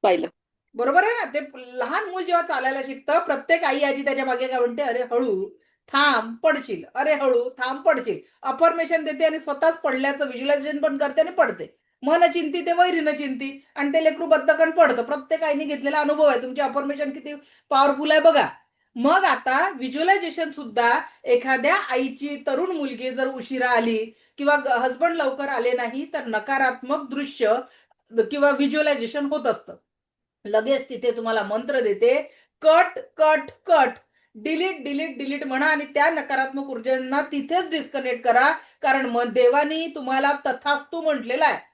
पाहिलं. बरोबर आहे ना. ते लहान मूल जेव्हा चालायला शिकतं प्रत्येक आई आजी त्याच्या मागे काय म्हणते? अरे हळू थांब पडशील, अरे हळू थांब पडशील. अफर्मेशन देते आणि स्वतःच पडल्याचं व्हिज्युअलायझेशन पण करते आणि पडते. मन चिंती ते वैरीनं चिंती आणि ते लेकरू बद्धकन पडतं. प्रत्येक आईने घेतलेला अनुभव आहे. तुमचे अफर्मेशन किती पॉवरफुल आहे बघा. मग आता व्हिज्युअलायझेशन सुद्धा एखाद्या आईची तरुण मुलगी जर उशिरा आली किंवा हसबंड लवकर आले नाही तर नकारात्मक दृश्य किंवा व्हिज्युअलायझेशन होत असतं. लगेच तिथे तुम्हाला मंत्र देते, cut cut cut, delete delete delete म्हणा आणि त्या नकारात्मक ऊर्जांना तिथेच डिस्कनेक्ट करा. कारण मग देवानी तुम्हाला तथास्तू म्हटलेला आहे.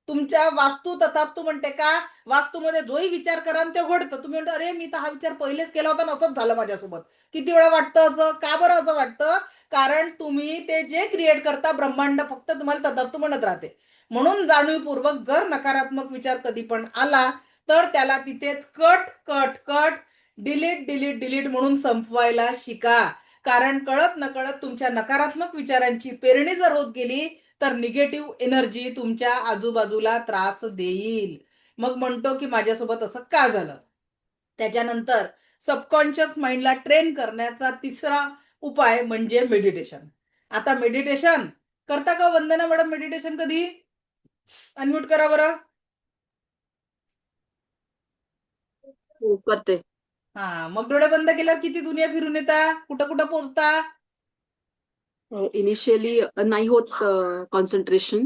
तुमच्या वास्तू तथास्तू म्हणते का? वास्तूमध्ये जोही विचार करा ते घडतं. तुम्ही म्हणता अरे मी तर हा विचार पहिलेच केला होता, असंच झालं माझ्यासोबत. किती वेळा वाटतं असं? का बरं असं वाटतं? कारण तुम्ही ते जे क्रिएट करता ब्रह्मांड फक्त तुम्हाला तथास्तू म्हणत राहते. म्हणून जाणीवपूर्वक जर नकारात्मक विचार कधी पण आला तर त्याला तिथेच cut cut cut, delete delete delete म्हणून संपवायला शिका. कारण कळत नकळत तुमच्या नकारात्मक विचारांची पेरणी जर होत गेली तर निगेटिव्ह एनर्जी तुमच्या आजूबाजूला त्रास देईल. मग म्हणतो की माझ्यासोबत असं का झालं? त्याच्यानंतर सबकॉन्शियस माइंडला ट्रेन करण्याचा तिसरा उपाय म्हणजे मेडिटेशन. आता मेडिटेशन करता का वंदना मॅडम? मेडिटेशन कधी? अनम्यूट करा बरं. हो, करते. हा, मग डोळे बंद केल्यावर किती दुनिया फिरून येता, कुठं कुठं पोहोचता? इनिशियली नाही होत कॉन्सन्ट्रेशन,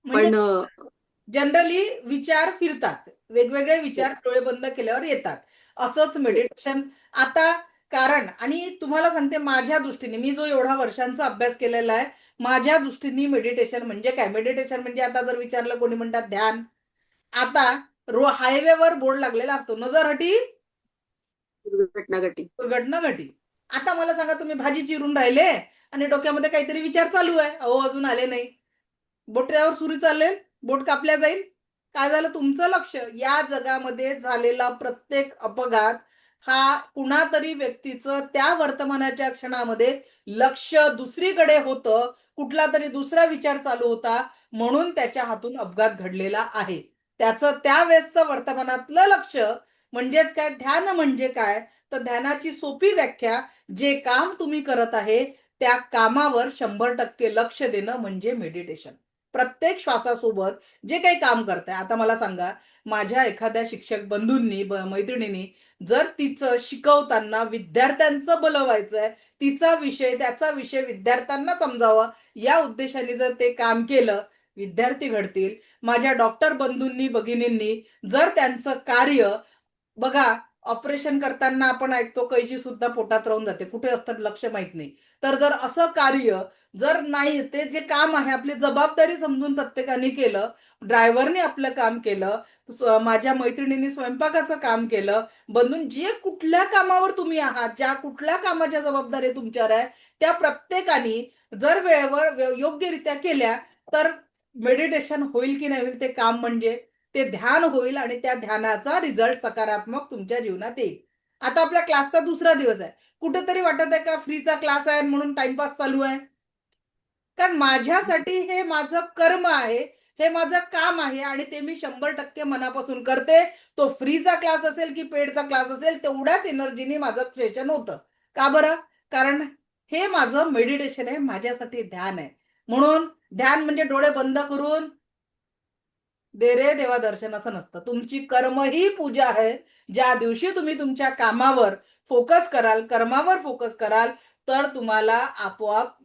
म्हणजे पण जनरली विचार फिरतात, वेगवेगळे विचार डोळे बंद केल्यावर येतात. असंच मेडिटेशन. आता कारण आणि तुम्हाला सांगते माझ्या दृष्टीने, मी जो एवढा वर्षांचा अभ्यास केलेला आहे, माझ्या दृष्टीने मेडिटेशन म्हणजे काय? मेडिटेशन म्हणजे आता जर विचारलं कोणी म्हणतात ध्यान. आता हायवेवर बोर्ड लागलेला असतो नजर हटी दुर्घटना घटी. दुर्घटना घटी. आता मला सांगा तुम्ही भाजी चिरून राहिले आणि डोक्यामध्ये काहीतरी विचार चालू आहे, अहो अजून आले नाही, बोटावर सुरी चालेल, बोट कापल्या जाईल. काय झालं? तुमचं लक्ष या जगामध्ये झालेला प्रत्येक अपघात हा कुणातरी व्यक्तीचं त्या वर्तमानाच्या क्षणामध्ये लक्ष दुसरीकडे होतं, कुठला तरी दुसरा विचार चालू होता, म्हणून त्याच्या हातून अपघात घडलेला आहे. त्याचं त्यावेळेसचं वर्तमानातलं लक्ष म्हणजेच काय, ध्यान म्हणजे काय, तर ध्यानाची सोपी व्याख्या, जे काम तुम्ही करत आहे त्या कामावर 100% लक्ष देणं म्हणजे मेडिटेशन. प्रत्येक श्वासासोबत जे काही काम करताय, आता मला सांगा, माझ्या एखाद्या शिक्षक बंधूंनी मैत्रिणींनी जर तिचं शिकवताना विद्यार्थ्यांचं भलं व्हायचंय, तिचा विषय त्याचा विषय विद्यार्थ्यांना समजावं या उद्देशाने जर ते काम केलं, विद्यार्थी घडतील. माझ्या डॉक्टर बंधूंनी भगिनींनी जर त्यांचं कार्य, बघा ऑपरेशन करताना आपण ऐकतो कैची सुद्धा पोटात राहून जाते, कुठे असतात लक्ष माहित नाही. तर जर असं कार्य जर नाही, ते जे काम आहे आपली जबाबदारी समजून प्रत्येकाने केलं, ड्रायव्हरने आपलं काम केलं, माझ्या मैत्रिणींनी स्वयंपाकाचं काम केलं, बंधून जे कुठल्या कामावर तुम्ही आहात, ज्या कुठल्या कामाच्या जबाबदारी तुमच्यावर आहे, त्या प्रत्येकाने जर वेळेवर योग्यरित्या केल्या तर मेडिटेशन होईल की नाही होईल ते काम म्हणजे ते ध्यान होईल आणि त्या ध्यानाचा रिझल्ट सकारात्मक तुमच्या जीवनात येईल. आता आपल्या क्लासचा दुसरा दिवस आहे. कुठेतरी वाटत आहे का फ्रीचा क्लास आहे म्हणून टाइमपास चालू आहे? कारण माझ्यासाठी हे माझं कर्म आहे, हे माझं काम आहे आणि ते मी 100% मनापासून करते. तो फ्रीचा क्लास असेल की पेडचा क्लास असेल, तेवढ्याच एनर्जीने माझं सेशन होतं. का बरं? कारण हे माझं मेडिटेशन आहे, माझ्यासाठी ध्यान आहे. म्हणून ध्यान म्हणजे डोळे बंद करून दे रे देवा दर्शन असं नसतं. तुमची कर्म ही पूजा आहे. ज्या दिवशी तुम्ही तुमच्या कामावर फोकस कराल, कर्मावर फोकस कराल, तर तुम्हाला आपोआप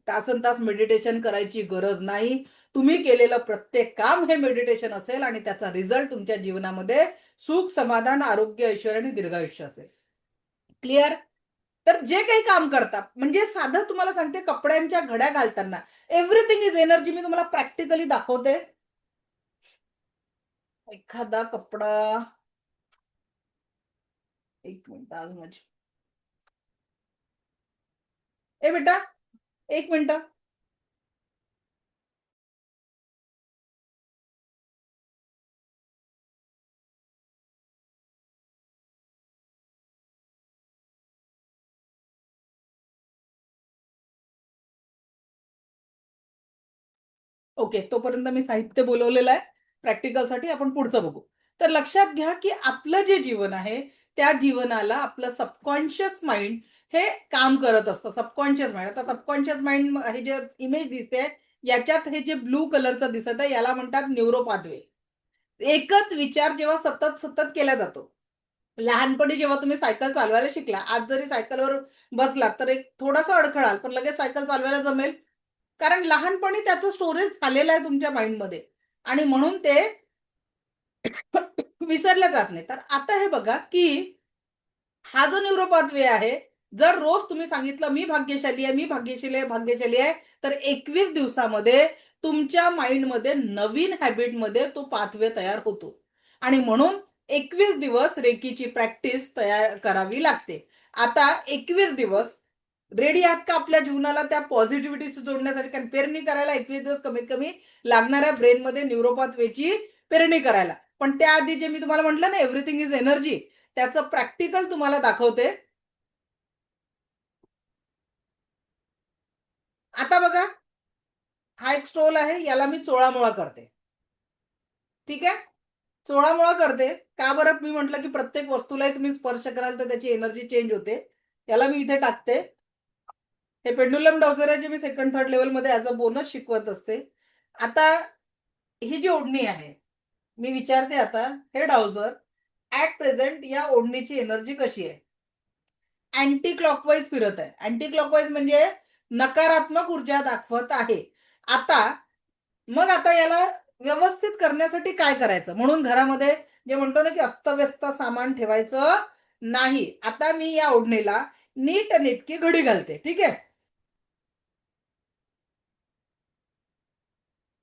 तासनतास मेडिटेशन करायची गरज नाही. तुम्ही केलेलं प्रत्येक काम हे मेडिटेशन असेल आणि त्याचा रिझल्ट तुमच्या जीवनामध्ये सुख, समाधान, आरोग्य, ऐश्वर्य आणि दीर्घायुष्य असेल. क्लिअर? तर जे काही काम करता, म्हणजे साधं तुम्हाला सांगते, कपड्यांच्या घड्या घालताना एव्हरीथिंग इज एनर्जी. मी तुम्हाला प्रॅक्टिकली दाखवते. एखादा कपडा, एक मिनिट, आज माझी, ए बेटा, एक मिनिट. ओके, तोपर्यंत मी साहित्य बोलवलेलं आहे प्रॅक्टिकलसाठी. आपण पुढचं बघू. तर लक्षात घ्या की आपलं जे जीवन आहे त्या जीवनाला आपलं सबकॉन्शियस माइंड हे काम करत असतं. सबकॉन्शियस माइंड, आता सबकॉन्शियस माइंड हे जे इमेज दिसते याच्यात हे जे ब्लू कलरचं दिसत आहे याला म्हणतात न्यूरो पाथवे. एकच विचार जेव्हा सतत सतत केला जातो. लहानपणी जेव्हा तुम्ही सायकल चालवायला शिकला, आज जरी सायकलवर बसलात तर एक थोडासा अडखळाल, पण लगेच सायकल चालवायला जमेल. कारण लहानपणी त्याचं स्टोरेज झालेलं आहे तुमच्या माइंडमध्ये आणि म्हणून ते विसरलं जात नाही. तर आता हे बघा की हा जो न्यूरोपाथ वे आहे, जर रोज तुम्ही सांगितलं मी भाग्यशाली आहे, मी भाग्यशाली आहे, भाग्यशाली आहे, तर 21 दिवसामध्ये तुमच्या माइंडमध्ये नवीन हॅबिटमध्ये तो पाथवे तयार होतो. आणि म्हणून 21 दिवस रेकीची प्रॅक्टिस तयार करावी लागते. आता 21 दिवस रेडी आहात का आपल्या जीवनाला त्या पॉझिटिव्हिटी जोडण्यासाठी? कारण पेरणी करायला 21 दिवस कमीत कमी लागणार आहे ब्रेनमध्ये न्यूरोपाथ वेची पेरणी करायला. पण त्याआधी जे मी तुम्हाला म्हटलं ना, एव्हरीथिंग इज एनर्जी, त्याचं प्रॅक्टिकल तुम्हाला दाखवते. आता बघा, हा एक स्टोल आहे, याला मी चोळामोळा करते. ठीक आहे, चोळामोळा करते. का बरं? मी म्हटलं की प्रत्येक वस्तूला तुम्ही स्पर्श कराल तर त्याची एनर्जी चेंज होते. याला मी इथे टाकते. हे पेंडुलम डाउझर आहे, जे मी सेकंड थर्ड लेवल मध्ये ऍज अ बोनस शिकवत असते. आता ही जी ओढणी आहे, मी विचारते आता, हे डाउझर ऍट प्रेझेंट या ओढणीची एनर्जी कशी आहे? अँटी क्लॉकवाईज फिरत आहे. अँटी क्लॉकवाईज म्हणजे नकारात्मक ऊर्जा दाखवत आहे. आता मग आता याला व्यवस्थित करण्यासाठी काय करायचं? म्हणून घरामध्ये जे म्हणतो ना की अस्तव्यस्त सामान ठेवायचं नाही. आता मी या ओढणीला नीट नेटकी घडी घालते. ठीक आहे,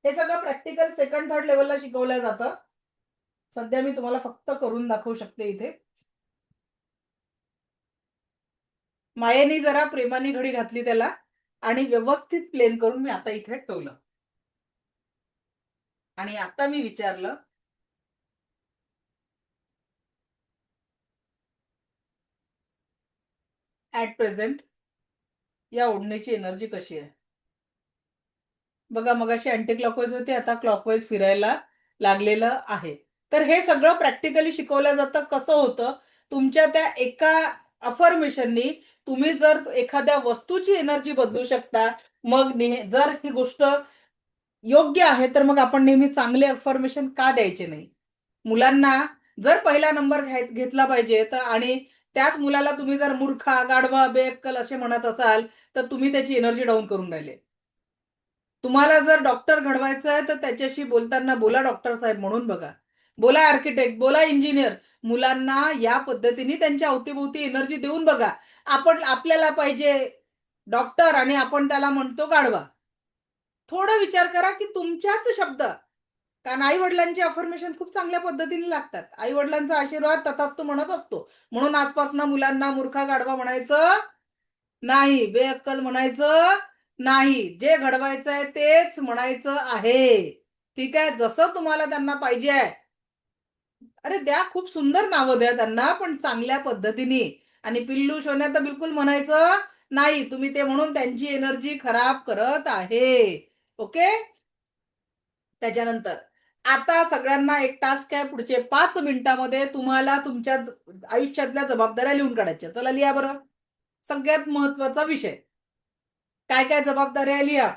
हे सगळं प्रॅक्टिकल सेकंड थर्ड लेवलला शिकवलं जातं. सध्या मी तुम्हाला फक्त करून दाखवू शकते. इथे मायेने जरा प्रेमाने घडी घातली त्याला आणि व्यवस्थित प्लेन करून मी आता इथे ठेवलं. आणि आता मी विचारलं, ऍट प्रेझेंट या ओढणीची एनर्जी कशी आहे? बघा, मगाशी अँटी क्लॉकवाईज होती, आता क्लॉकवाईज फिरायला लागलेलं आहे. तर हे सगळं प्रॅक्टिकली शिकवलं जातं. कसं होतं, तुमच्या त्या एका अफर्मेशननी तुम्ही जर एखाद्या वस्तूची एनर्जी बदलू शकता. मग जर ही गोष्ट योग्य आहे तर मग आपण नेहमी चांगले अफर्मेशन का द्यायचे नाही? मुलांना जर पहिला नंबर घेतला पाहिजे तर, आणि त्याच मुलाला तुम्ही जर मूर्खा, गाढवा, बेअक्कल असे म्हणत असाल तर तुम्ही त्याची एनर्जी डाऊन करून राहिले. तुम्हाला जर डॉक्टर घडवायचं आहे तर त्याच्याशी बोलताना बोला डॉक्टर साहेब म्हणून बघा, बोला आर्किटेक्ट, बोला इंजिनियर. मुलांना या पद्धतीने त्यांच्या अवतीभोवती एनर्जी देऊन बघा. आपल्याला पाहिजे डॉक्टर आणि आपण त्याला म्हणतो गाढवा. थोडं विचार करा की तुमच्याच शब्द, कारण आई वडिलांची अफर्मेशन खूप चांगल्या पद्धतीने लागतात. आई वडिलांचा आशीर्वाद तथास्तु म्हणत असतो. म्हणून आजपासून मुलांना मूर्खा, गाढवा म्हणायचं नाही, बेअक्कल म्हणायचं नाही. जे घडवायचं आहे तेच म्हणायचं आहे. ठीक आहे? जसं तुम्हाला त्यांना पाहिजे आहे. अरे द्या, खूप सुंदर नावं द्या त्यांना, पण चांगल्या पद्धतीने. आणि पिल्लू सोन्या तर बिलकुल म्हणायचं नाही. तुम्ही ते म्हणून त्यांची एनर्जी खराब करत आहे. ओके? त्याच्यानंतर आता सगळ्यांना एक टास्क आहे. पुढचे 5 मिनिटामध्ये तुम्हाला तुमच्या आयुष्यातल्या जबाबदाऱ्या लिहून काढायच्या. चला लिहा बरं. सगळ्यात महत्वाचा विषय, काय काय जबाबदाऱ्या आहे लिहा.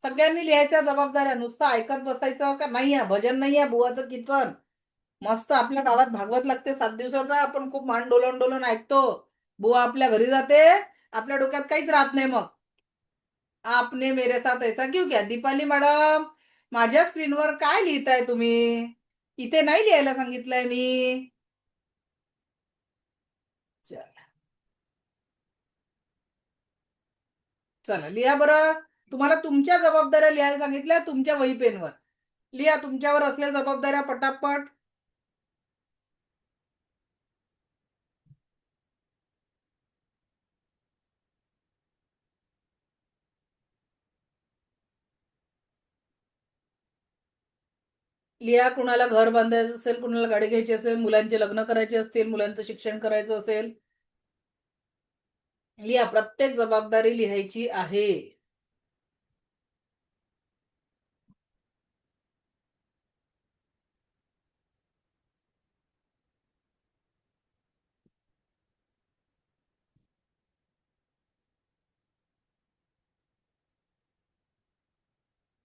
सगळ्यांनी लिहायच्या जबाबदाऱ्या. नुसतं ऐकत बसायचं का नाही आहे? भजन नाही आहे, बुवाचं कीर्तन मस्त आपल्या गावात भागवत लागते 7 दिवसाचा. आपण खूप मान डोलून डोलून ऐकतो. बुवा आपल्या घरी जाते, आपल्या डोक्यात काहीच राहत नाही. मग आपने मेरे साथ ऐसा क्यों किया? दीपाली मॅडम, माझ्या स्क्रीनवर काय लिहिताय तुम्ही? इथे नाही लिहायला सांगितलंय मी. चला चला लिहा बरं. तुम्हाला तुमच्या जबाबदाऱ्या लिहायला सांगितल्या. तुमच्या वही पेनवर लिहा तुमच्यावर असलेल्या जबाबदाऱ्या पटापट. लिहा. कुणाला घर बांधायचं असेल, कुणाला गाडी घ्यायची असेल, मुलांचे लग्न करायचे असतील, मुलांचं शिक्षण करायचं असेल, लिहा. प्रत्येक जबाबदारी लिहायची आहे.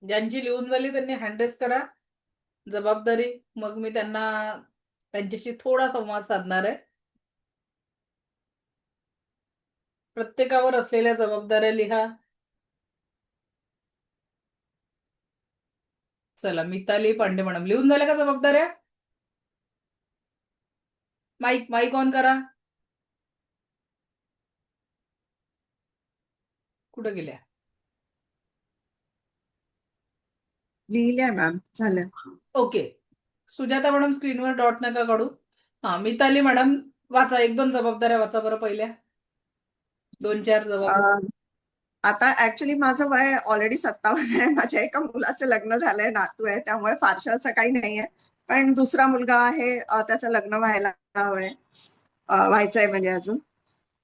ज्यांची लिहून झाली त्यांनी हँडरेस करा जबाबदारी. मग मी त्यांना त्यांच्याशी थोडा संवाद साधणार आहे. प्रत्येकावर असलेल्या जबाबदाऱ्या लिहा. चला, मिताली पांडे मॅडम लिहून झाल्या का जबाबदाऱ्या? माईक माईक ऑन करा. कुठं गेल्या? लिहिलंय मॅम, झालं. ओके. सुजाता मॅडम स्क्रीनवर डॉट नका काढू. हा, मिताली मॅडम वाचा. 1-2 जबाबदाऱ्या वाचा बरं पहिल्या. 2-4 जबाबदाऱ्या. आता ऍक्च्युली माझं वय ऑलरेडी 57 आहे. माझ्या एका मुलाचं लग्न झालंय, नातू आहे, त्यामुळे फारशा असं काही नाहीये. पण दुसरा मुलगा आहे, त्याचं लग्न व्हायचंय म्हणजे अजून.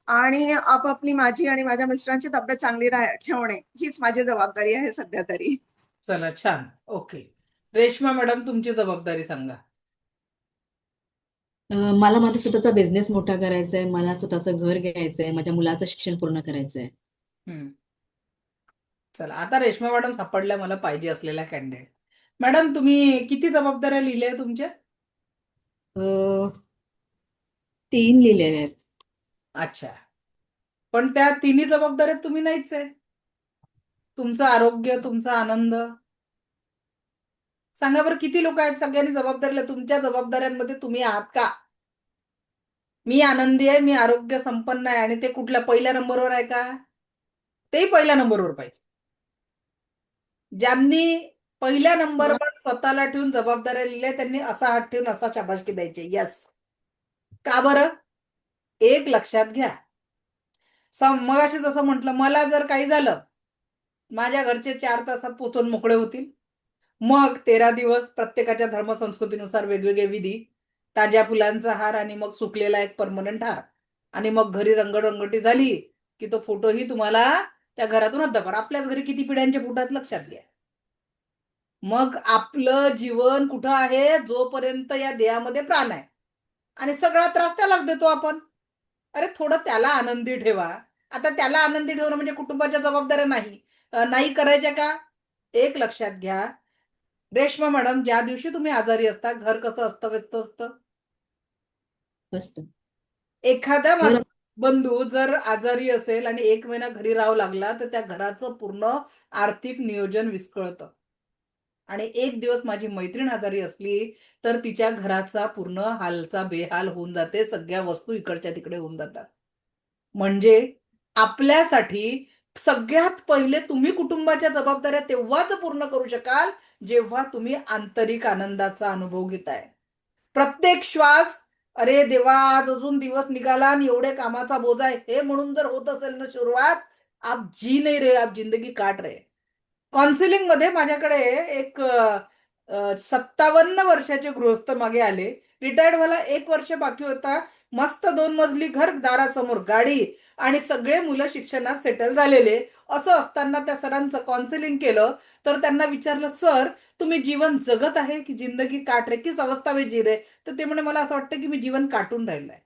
आणि आपापली माझी आणि माझ्या मिस्टरांची तब्येत चांगली ठेवणे हीच माझी जबाबदारी आहे सध्या तरी. चला छान. ओके. रेश्मा मॅडम तुमची जबाबदारी सांगा. मला माझा स्वतःचा बिझनेस मोठा करायचा आहे. मला स्वतःचं घर घ्यायचंय. माझ्या मुलाचं शिक्षण पूर्ण करायचंय. चला, आता रेश्मा मॅडम सापडल्या मला पाहिजे असलेल्या कॅन्डिडेट. मॅडम तुम्ही किती जबाबदाऱ्या लिहिल्या तुमच्या? 3 लिहिलेले आहेत. अच्छा. पण त्या 3ही जबाबदाऱ्यात तुम्ही नाहीच आहे. तुमचं आरोग्य, तुमचा आनंद. सांगा बरं, किती लोक आहेत? सगळ्यांनी जबाबदारीला तुमच्या जबाबदाऱ्यांमध्ये तुम्ही आहात का? मी आनंदी आहे, मी आरोग्य संपन्न आहे, आणि ते कुठल्या पहिल्या नंबरवर आहे का? तेही पहिल्या नंबरवर पाहिजे. ज्यांनी पहिल्या नंबरवर स्वतःला ठेवून जबाबदाऱ्या लिहिल्या त्यांनी असा हात ठेवून असा शाबासकी द्यायची. यस. का बरं? एक लक्षात घ्या, मगाशी जसं म्हटलं, मला जर काही झालं, माझ्या घरचे 4 तासात पोचून मोकळे होतील. मग 13 दिवस प्रत्येकाच्या धर्मसंस्कृतीनुसार वेगवेगळे विधी, ताज्या फुलांचा हार आणि मग सुकलेला एक परमनंट हार, आणि मग घरी रंगरंगोटी झाली की तो फोटोही तुम्हाला त्या घरातून हद्दपार. आपल्याच घरी किती पिढ्यांचे फोटो आहेत लक्षात घ्या. मग आपलं जीवन कुठं आहे? जोपर्यंत या देहामध्ये प्राण आहे. आणि सगळा त्रास त्यालाच देतो आपण. अरे थोडं त्याला आनंदी ठेवा. आता त्याला आनंदी ठेवणं म्हणजे कुटुंबाच्या जबाबदाऱ्या नाही करायच्या का? एक लक्षात घ्या, रेश्मा मॅडम, ज्या दिवशी तुम्ही आजारी असता, घर कसं अस्तव्यस्त असतं? मस्त. एखादा बरं. माझा बंधू जर आजारी असेल आणि 1 महिना घरी राहावं लागला, तर त्या घराचं पूर्ण आर्थिक नियोजन विस्कळतं. आणि 1 दिवस माझी मैत्रीण आजारी असली तर तिच्या घराचा पूर्ण हालचा बेहाल होऊन जाते. सगळ्या वस्तू इकडच्या तिकडे होऊन जातात. म्हणजे आपल्यासाठी सगळ्यात पहिले तुम्ही कुटुंबाच्या जबाबदाऱ्या तेव्हाच पूर्ण करू शकाल जेव्हा तुम्ही आंतरिक आनंदाचा अनुभव घेताय. प्रत्येक श्वास, अरे देवा आज अजून दिवस निघाला आणि एवढे कामाचा बोजा आहे, हे म्हणून जर होत असेल ना सुरुवात, आप जी नहीं रहे, आप जिंदगी काट रहे. काउन्सिलिंग मध्ये माझ्याकडे एक 57 वर्षाचे गृहस्थ मागे आले. रिटायर्ड व्हायला 1 वर्ष बाकी होता. मस्त 2 मजली घर, दारासमोर गाडी आणि सगळे मुलं शिक्षणात सेटल झालेले. असं असताना त्या सरांचं काउन्सिलिंग केलं तर त्यांना विचारलं, सर तुम्ही जीवन जगत आहे की जिंदगी काट रे, किस अवस्था में जी रहे? तर ते म्हणे, मला असं वाटतं की मी जीवन काटून राहिलंय.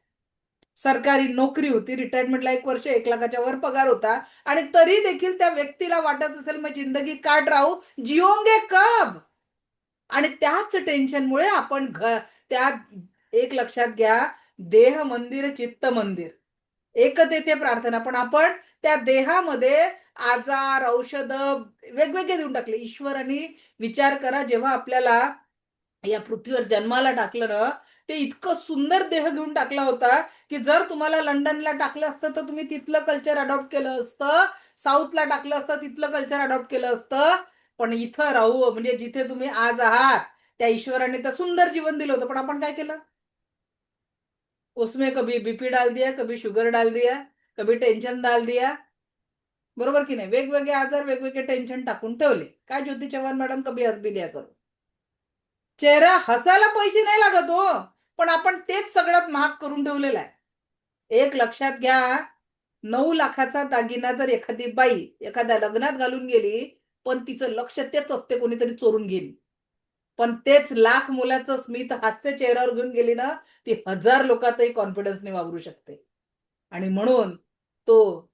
सरकारी नोकरी होती, रिटायरमेंटला 1 वर्ष 1 लाखाच्या वर पगार होता आणि तरी देखील त्या व्यक्तीला वाटत असेल मैं जिंदगी काट रहा हूं, जिओंगे कब? आणि त्याच टेन्शनमुळे आपण त्या एक लक्षात घ्या, देह मंदिर चित्त मंदिर एक तेथे प्रार्थना, पण आपण त्या देहामध्ये आजार औषध वेगवेगळे देऊन टाकले. ईश्वराने विचार करा, जेव्हा आपल्याला या पृथ्वीवर जन्माला टाकलं ना, ते इतकं सुंदर देह घेऊन टाकला होता की जर तुम्हाला लंडनला टाकलं असतं तर तुम्ही तिथलं कल्चर अडॉप्ट केलं असतं, साऊथला टाकलं असतं तिथलं कल्चर अडॉप्ट केलं असतं. पण इथं राहू म्हणजे जिथे तुम्ही आज आहात त्या ईश्वराने तर सुंदर जीवन दिलं होतं, पण आपण काय केलं? उसमें कभी बीपी डाल दिया, कभी शुगर डाल दिया, कभी टेन्शन डाल दिया. बरोबर की नाही? वेगवेगळे आजार वेगवेगळे टेन्शन टाकून ठेवले. काय ज्योती चव्हाण मॅडम, कभी हस भी लिया करो. चेहरा हसायला पैसे नाही लागत हो, पण आपण तेच सगळ्यात महाग करून ठेवलेलं आहे. एक लक्षात घ्या, 9 लाखाचा दागिना जर एखादी बाई एखाद्या लग्नात घालून गेली, पण तिचं लक्ष तेच असते कोणीतरी चोरून घेईल. पण तेच लाख मुलाचं स्मित हास्य चेहऱ्यावर घेऊन गेली ना, ती 1000 लोकातही कॉन्फिडन्सने वावरू शकते. आणि म्हणून तो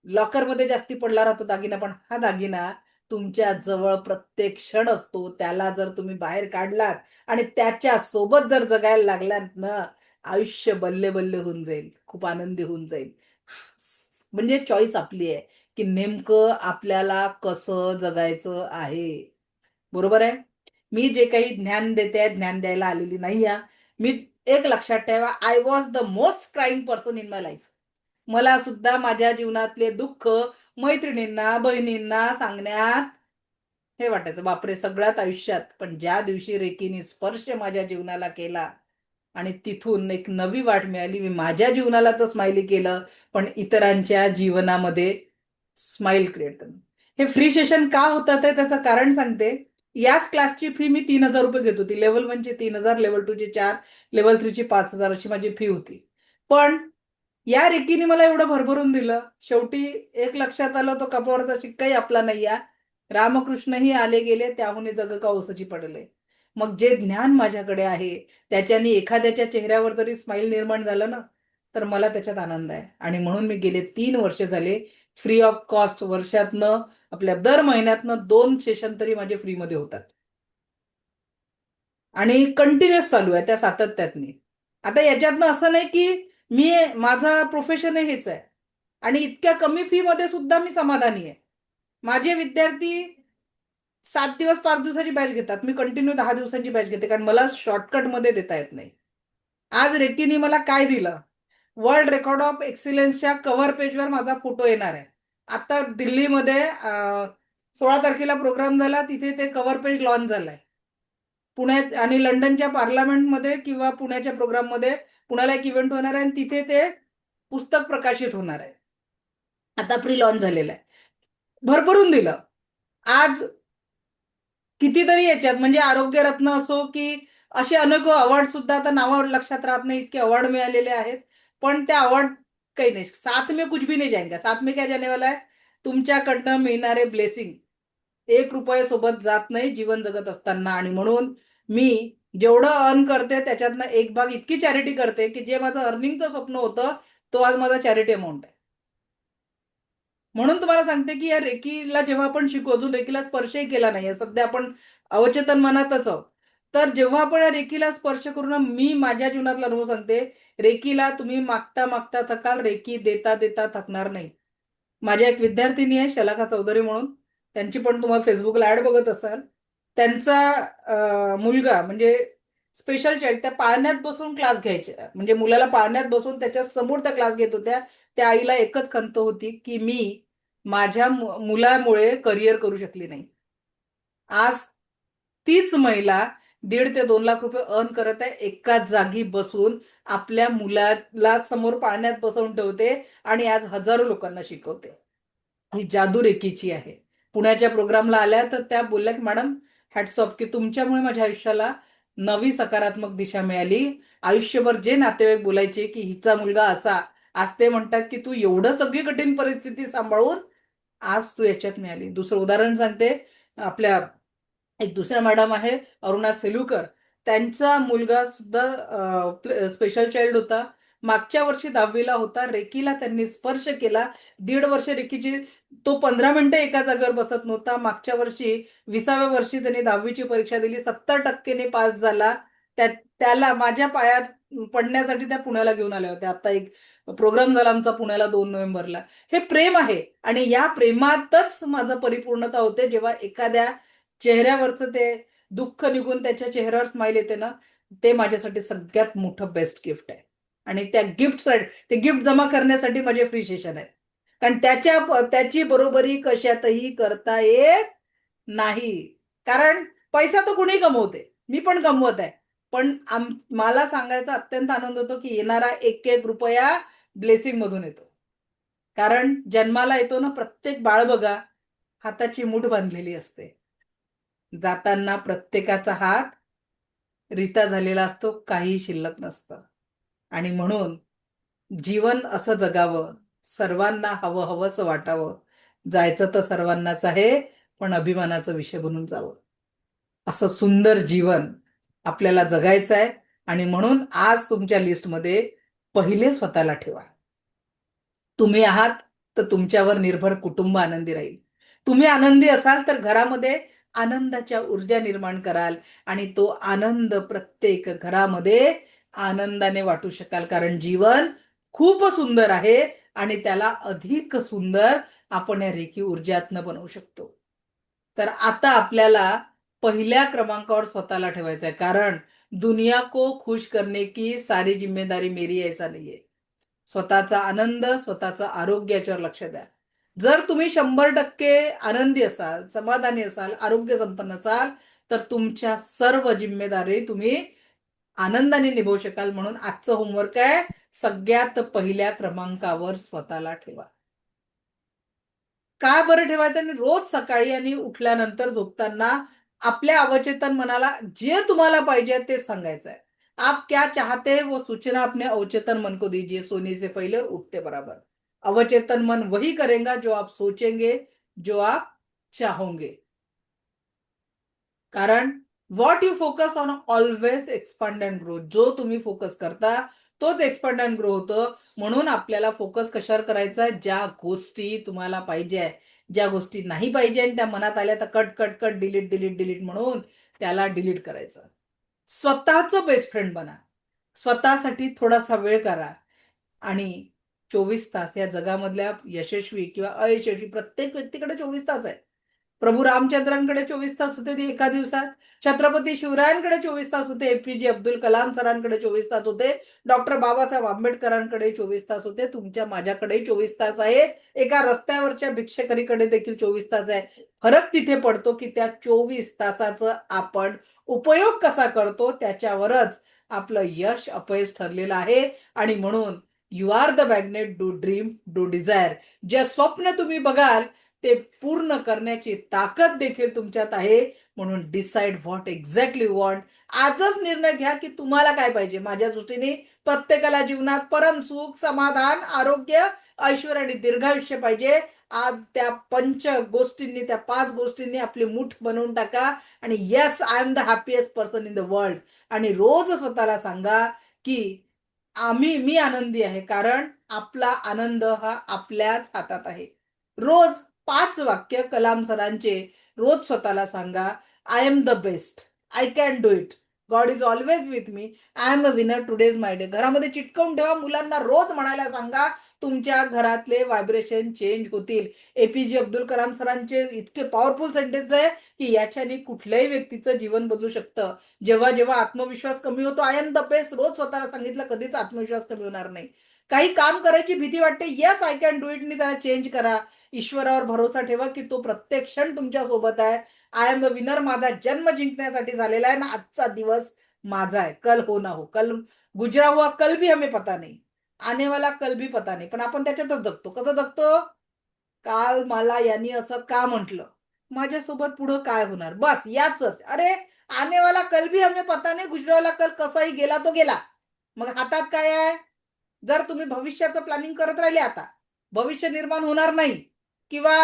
लॉकरमध्ये जास्ती पडला राहतो दागिना, पण हा दागिना तुमच्या जवळ प्रत्येक क्षण असतो. त्याला जर तुम्ही बाहेर काढलात आणि त्याच्या सोबत जर जगायला लागलात ना, आयुष्य बल्ले बल्ले होऊन जाईल, खूप आनंदी होऊन जाईल. म्हणजे चॉईस आपली आहे की नेमकं आपल्याला कसं जगायचं आहे. बरोबर आहे? मी जे काही ज्ञान देते आहे, ज्ञान द्यायला आलेली नाही आहे. मी एक लक्षात ठेवा, I was the most crying person in my life. मला सुद्धा माझ्या जीवनातले दुःख मैत्रिणींना, बहिणींना सांगण्यात हे वाटायचं, बापरे सगळ्यात आयुष्यात. पण ज्या दिवशी रेकीने स्पर्श माझ्या जीवनाला केला आणि तिथून एक नवी वाट मिळाली, मी माझ्या जीवनाला तर स्माइली केलं, पण इतरांच्या जीवनामध्ये स्माइल क्रिएट करणं. हे फ्री सेशन का होतात आहे त्याचं कारण सांगते. याच क्लासची फी मी 3000 रुपये घेत होती. लेव्हल 1 ची 3000, लेव्हल 2 ची 4, लेव्हल 3 ची 5000 अशी माझी फी होती. पण या रेकीने मला एवढं भरभरून दिलं. शेवटी एक लक्षात आलं, तो कपाळावरचा शिक्काही आपला नाही आहे. रामकृष्णही आले गेले, त्याहून जग का ओसची पडले. मग जे ज्ञान माझ्याकडे आहे त्याच्याने एखाद्याच्या चेहऱ्यावर जरी स्माइल निर्माण झालं ना, तर मला त्याच्यात आनंद आहे. आणि म्हणून मी गेले 3 वर्ष झाले फ्री ऑफ कॉस्ट, वर्षातनं आपल्या दर महिन्यातनं 2 सेशन तरी माझे फ्रीमध्ये होतात. आणि कंटिन्युअस चालू आहे त्या सातत्याने. आता याच्यातनं असं नाही की माझा प्रोफेशन हेच आहे आणि इतक्या कमी फी मध्ये सुद्धा मी समाधानी आहे. माझे विद्यार्थी 7 दिवस 5 दिवसाची बॅच घेतात, मी कंटिन्यू 10 दिवसांची बॅच घेते, कारण मला शॉर्टकट मध्ये देता येत नाही. आज रेकीने मला काय दिलं, वर्ल्ड रेकॉर्ड ऑफ एक्सिलन्सच्या कव्हर पेजवर माझा फोटो येणार आहे. आता दिल्लीमध्ये 16 तारखेला प्रोग्राम झाला, तिथे ते कव्हर पेज लॉन्च झालंय. पुण्यात आणि लंडनच्या पार्लमेंटमध्ये किंवा पुण्याच्या प्रोग्राममध्ये पुण्याला एक इव्हेंट होणार आहे आणि तिथे ते पुस्तक प्रकाशित होणार आहे. आता प्री लॉन्च झालेलं आहे, भरभरून दिलं. आज कितीतरी याच्यात म्हणजे आरोग्य रत्न असो की असे अनेक अवॉर्ड सुद्धा, आता नावं लक्षात राहत नाही इतके अवॉर्ड मिळालेले आहेत, पण त्या अवॉर्ड काही नाही, साथ में कुछ भी नहीं जाएगा. साथ में क्या जाने वाला है? तुमच्याकडनं मिळणारे ब्लेसिंग 1 रुपये सोबत जात नाही जीवन जगत असताना. आणि म्हणून मी जेवढं अर्न करते त्याच्यातनं एक भाग इतकी चॅरिटी करते की जे माझं अर्निंगचं स्वप्न होतं तो आज माझा चॅरिटी अमाऊंट आहे. म्हणून तुम्हाला सांगते की या रेकीला जेव्हा आपण शिकू, अजून रेकीला स्पर्शही केला नाही, सध्या आपण अवचेतन मनातच आहोत, तर जेव्हा आपण या रेकीला स्पर्श करू ना, मी माझ्या जीवनातला अनुभव सांगते, रेकीला तुम्ही मागता मागता थकाल, रेकी देता देता थकणार नाही. माझ्या एक विद्यार्थिनी आहे शलाका चौधरी म्हणून, त्यांची पण तुम्हाला फेसबुकला ऍड बघत असाल. त्यांचा मुलगा म्हणजे स्पेशल चाइल्ड, त्या पाळण्यात बसून क्लास घ्यायच्या, म्हणजे मुलाला पाळण्यात बसून त्याच्या समोर त्या क्लास घेत होत्या. त्या आईला एकच खंत होती की मी माझ्या मुलामुळे करिअर करू शकली नाही. आज तीच महिला 1.5 ते 2 लाख रुपये अर्न करत आहे, एकाच जागी बसून आपल्या मुलाला समोर पाळण्यात बसवून ठेवते आणि आज हजारो लोकांना शिकवते. ही जादू रेकीची आहे. पुण्याच्या प्रोग्रामला आल्या तर त्या बोलल्या की मॅडम हॅट्स ऑफ, की तुमच्यामुळे माझ्या आयुष्याला नवी सकारात्मक दिशा मिळाली. आयुष्यभर जे नातेवाईक बोलायचे की हिचा मुलगा असा, आज ते म्हणतात की तू एवढं सगळी कठीण परिस्थिती सांभाळून आज तू याच्यात मिळाली. दुसरं उदाहरण सांगते, आपल्या एक दुसऱ्या मॅडम आहे अरुणा सेलुकर, त्यांचा मुलगा सुद्धा स्पेशल चाइल्ड होता, मागच्या वर्षी 10वीला होता, रेकीला त्यांनी स्पर्श केला. 1.5 वर्ष रेकीची, तो 15 मिनिटं एका जागेवर बसत नव्हता. मागच्या वर्षी 20व्या वर्षी त्यांनी 10वीची परीक्षा दिली, 70% पास झाला. त्याला माझ्या पायात पडण्यासाठी त्या पुण्याला घेऊन आल्या होत्या. आता एक प्रोग्राम झाला आमचा पुण्याला 2 नोव्हेंबरला. हे प्रेम आहे आणि या प्रेमातच माझं परिपूर्णता होते. जेव्हा एखाद्या चेहऱ्यावरचं ते दुःख निघून त्याच्या चेहऱ्यावर स्माइल येते ना, ते माझ्यासाठी सगळ्यात मोठं बेस्ट गिफ्ट आहे. आणि त्या ते गिफ्ट जमा करण्यासाठी माझे फ्री सेशन आहे, कारण त्याची बरोबरी कशातही करता येत नाही. कारण पैसा तर कुणी कमवते, मी पण कमवत आहे, पण मला सांगायचा अत्यंत आनंद होतो की येणारा एक एक रुपया ब्लेसिंग मधून येतो. कारण जन्माला येतो ना प्रत्येक बाळ बघा, हाताची मूठ बांधलेली असते, जाताना प्रत्येकाचा हात रिता झालेला असतो, काही शिल्लक नसतं. आणि म्हणून जीवन असं जगावं, सर्वांना हवं हवंसं वाटावं. जायचं तर सर्वांनाच आहे, पण अभिमानाचा विषय बनून जावं. असं सुंदर जीवन आपल्याला जगायचं आहे. आणि म्हणून आज तुमच्या लिस्टमध्ये पहिले स्वतःला ठेवा. तुम्ही आहात तर तुमच्यावर निर्भर कुटुंब आनंदी राहील. तुम्ही आनंदी असाल तर घरामध्ये आनंदाच्या ऊर्जा निर्माण कराल आणि तो आनंद प्रत्येक घरामध्ये आनंदाने वाटू शकाल. कारण जीवन खूप सुंदर आहे आणि त्याला अधिक सुंदर आपण या रेखी ऊर्जातनं बनवू शकतो. तर आता आपल्याला पहिल्या क्रमांकावर स्वतःला ठेवायचं आहे, कारण दुनिया को खुश करने की सारी जिम्मेदारी मेरी ऐसा नाहीये. स्वतःचा आनंद, स्वतःचं आरोग्य याच्यावर लक्ष द्या. जर तुम्ही 100% आनंदी असाल, समाधानी असाल, आरोग्य संपन्न असाल, तर तुमच्या सर्व जिम्मेदारी तुम्ही आनंदाने निभवू शकाल. म्हणून आजचं होमवर्क आहे, सगळ्यात पहिल्या क्रमांकावर स्वतःला ठेवा. का बरं ठेवायचं? आणि रोज सकाळी आणि उठल्यानंतर झोपताना आपल्या अवचेतन मनाला जे तुम्हाला पाहिजे ते सांगायचं आहे. आप क्या चाहते वो सूचना अपने अवचेतन मन को दीजिए. सोने से पहले उठते बराबर. अवचेतन मन वही करेगा जो आप सोचेंगे, जो आप चाहोगे. कारण what you focus on always expand and grow. जो तुम्ही फोकस करता तोच एक्सपांड अँड ग्रो होतो. म्हणून आपल्याला फोकस कशावर करायचा आहे? ज्या गोष्टी तुम्हाला पाहिजे, ज्या गोष्टी नाही पाहिजे आणि त्या मनात आल्या तर cut cut cut, delete delete delete म्हणून त्याला डिलीट करायचं. स्वतःचं बेस्ट फ्रेंड बना, स्वतःसाठी थोडासा वेळ करा. आणि 24 तास या जगामधल्या यशस्वी किंवा अयशस्वी प्रत्येक व्यक्तीकडे 24 तास आहे. प्रभू रामचंद्रांकडे 24 तास होते ते एका दिवसात, छत्रपती शिवरायांकडे 24 तास होते, एपीजे अब्दुल कलाम सरांकडे 24 तास होते, डॉक्टर बाबासाहेब आंबेडकरांकडे 24 तास होते, तुमच्या माझ्याकडे 24 तास आहे, एका रस्त्यावरच्या भिक्षेकरीकडे देखील 24 तास आहे. फरक तिथे पडतो की त्या 24 तासाचं आपण उपयोग कसा करतो त्याच्यावरच आपलं यश अपयश ठरलेलं आहे. आणि म्हणून you are the magnet, do dream, do desire. जे स्वप्न तुम्ही बघाल ते पूर्ण करण्याची ताकद देखील तुमच्यात आहे. म्हणून decide what exactly you want. आजच निर्णय घ्या की तुम्हाला काय पाहिजे. माझ्या दृष्टीने प्रत्येकाला जीवनात परम सुख, समाधान, आरोग्य, ऐश्वर्य आणि दीर्घायुष्य पाहिजे. आज त्या गोष्टींनी, त्या 5 गोष्टींनी आपली मूठ बनवून टाका आणि yes, I am the happiest person in the world. आणि रोज स्वतःला सांगा की मी आनंदी आहे, कारण आपला आनंद हा आपल्याच हातात आहे. रोज 5 वाक्य कलाम सरांचे रोज स्वतःला सांगा. I am the best, I can do it, God is always with me, I am a winner, today is my day. घरामध्ये चिटकवून ठेवा. मुलांना रोज म्हणायला सांगा. तुमच्या घरातले व्हायब्रेशन चेंज होतील. एपीजे अब्दुल कलाम सरांचे इतके पॉवरफुल सेंटेन्स आहे की याच्याने कुठल्याही व्यक्तीचं जीवन बदलू शकतं. जेव्हा जेव्हा आत्मविश्वास कमी होतो, आय एम द बेस्ट रोज स्वतःला सांगितलं, कधीच आत्मविश्वास कमी होणार नाही. काही काम करायची भीती वाटते, yes I can do it नी त्याला चेंज करा. ईश्वरावर भरोसा ठेवा की तो प्रत्येक क्षण तुमच्या सोबत आहे. आय एम अ विनर, माझा जन्म जिंकण्यासाठी झालेला आहे ना, आजचा दिवस माझा आहे. कल हो ना हो, कल गुजरा हुआ कल भी हमें पता नहीं, आने वाला कल भी पता नहीं. पण आपण त्याच्यातच जगतो. कसं जगतो? काल मला यांनी असं का म्हटलं, माझ्यासोबत पुढं काय होणार, बस याच. अरे आने वाला कल भी हमें पता नहीं, गुजरा वाला कल कसाही गेला तो गेला. मग हातात काय आहे? जर तुम्ही भविष्याचं प्लॅनिंग करत राहिले, आता भविष्य निर्माण होणार नाही. किंवा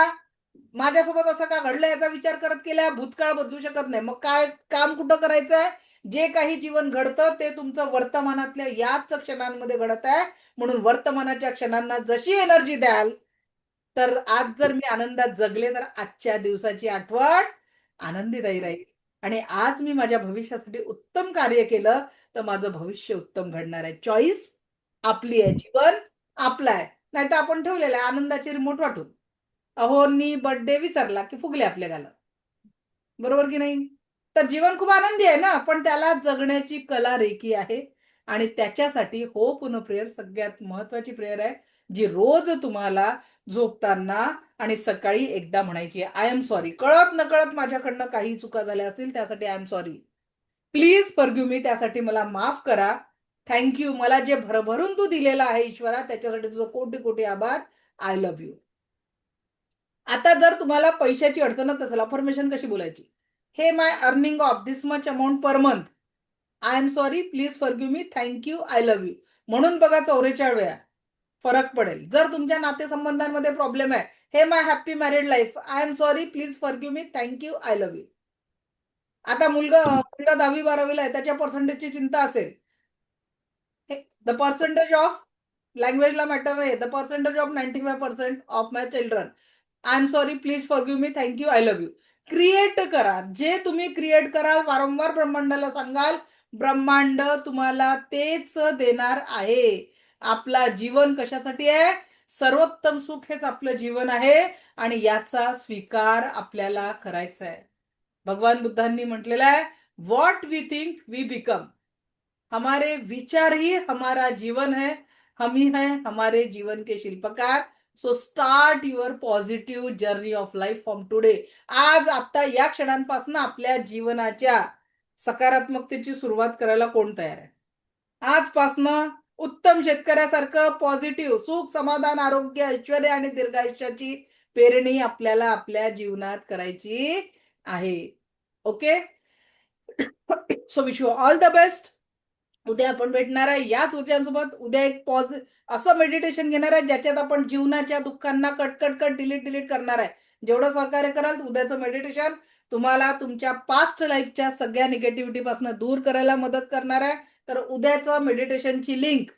माझ्यासोबत असं का घडलं याचा विचार करत केल्या, भूतकाळ बदलू शकत नाही. मग काय काम कुठं करायचंय? जे काही जीवन घडतं ते तुमचं वर्तमानातल्या याच क्षणांमध्ये घडत आहे. म्हणून वर्तमानाच्या क्षणांना जशी एनर्जी द्याल, तर आज जर मी आनंदात जगले तर आजच्या दिवसाची आठवण आनंदीदायी राहील. आणि आज मी माझ्या भविष्यासाठी उत्तम कार्य केलं तर माझं भविष्य उत्तम घडणार आहे. चॉईस आपली आहे, जीवन आपलं आहे. नाहीतर आपण ठेवलेलं आहे आनंदाचे रिमोट वाटून. अहोनी बर्थडे विसरला की फुगले आपल्या गाला. बरोबर की नाही? तर जीवन खूप आनंदी आहे ना, पण त्याला जगण्याची कला रेकी आहे. आणि त्याच्यासाठी होप इन प्रेयर सगळ्यात महत्वाची प्रेयर आहे, जी रोज तुम्हाला झोपताना आणि सकाळी एकदा म्हणायची आहे. I am sorry. कळत नकळत माझ्याकडनं काही चुका झाल्या असतील त्यासाठी I am sorry. Please forgive मी, त्यासाठी मला माफ करा. थँक्यू, मला जे भरभरून तू दिलेलं आहे ईश्वरा, त्याच्यासाठी तुझं कोटी कोटी आभार. I love you. आता जर तुम्हाला पैशाची अडचणच असेल, अफर्मेशन कशी बोलायची? हे my earning of this much amount per month, I am sorry, please forgive me, thank you, I love you. म्हणून बघा 44 वेळा फरक पडेल. जर तुमच्या नातेसंबंधांमध्ये प्रॉब्लेम आहे, हे my happy married life, I am sorry, please forgive me, thank you, I love you. आता मुलगा 10वी-12वीला आहे, त्याच्या पर्सेंटेजची चिंता असेल, द पर्सेंटेज ऑफ लँग्वेजला मॅटर नाही, the percentage of 95% of my children, I am sorry, please forgive me, thank you, I love you. Create करा. जे तुम्ही क्रिएट कराल, वारंवार ब्रह्मांडाला सांगाल, ब्रह्मांड तुम्हाला तेच देणार आहे. आपला जीवन कशासाठी आहे? सर्वोत्तम सुख हेच आपलं जीवन आहे आणि याचा स्वीकार आपल्याला करायचा आहे. भगवान बुद्धांनी म्हटलेलं आहे, what we think we become. हमारे विचार ही हमारा जीवन है, हम ही हैं हमारे जीवन के शिल्पकार. So start your positive journey of life from today. आज आता या क्षणांपासून आपल्या जीवनाच्या सकारात्मकतेची सुरुवात करायला कोण तयार आहे? आजपासनं उत्तम शेतकऱ्यासारखं पॉझिटिव्ह सुख, समाधान, आरोग्य, ऐश्वर्य आणि दीर्घायुष्याची पेरणी आपल्याला आपल्या जीवनात करायची आहे. Okay, so wish you all the best. उद्या आपण भेटणार आहे याच ऊर्जांसोबत. उद्या एक असं मेडिटेशन घेणार आहे ज्याच्यात आपण जीवनाच्या दुःखांना कट डिलीट करणार आहे. जेवढं सहकार्य कराल उद्याचं मेडिटेशन तुम्हाला तुमच्या पास्ट लाईफच्या सगळ्या निगेटिव्हिटी पासून दूर करायला मदत करणार आहे. तर उद्याचं मेडिटेशनची लिंक,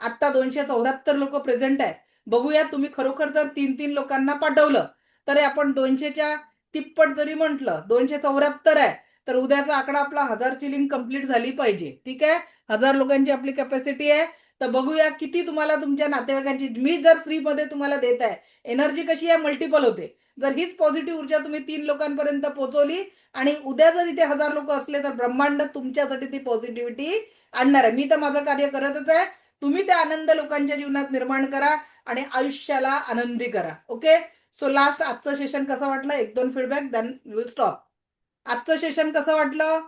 आता 274 लोक प्रेझेंट आहे. बघूया, तुम्ही खरोखर जर 3-3 लोकांना पाठवलं तर आपण 200च्या तिप्पट जरी म्हटलं, 274 आहे, तर उद्याचा आकडा आपला 1000ची लिंक कंप्लीट झाली पाहिजे. ठीक आहे, 1000 लोकांची आपली कॅपॅसिटी आहे. तर बघूया किती तुम्हाला तुमच्या नातेवाईकांची, मी जर फ्री मध्ये तुम्हाला देत आहे, एनर्जी कशी आहे, मल्टिपल होते. जर हीच पॉझिटिव्ह ऊर्जा तुम्ही 3 लोकांपर्यंत पोहोचवली आणि उद्या जर इथे 1000 लोक असले तर ब्रह्मांड तुमच्यासाठी ती पॉझिटिव्हिटी आणणार आहे. मी तर माझं कार्य करतच आहे. तुम्ही ते आनंद लोकांच्या जीवनात निर्माण करा आणि आयुष्याला आनंदी करा. ओके, सो लास्ट आजचं सेशन कसं वाटलं? 1-2 फीडबॅक, देन विल स्टॉप. आजचं सेशन कसं वाटलं?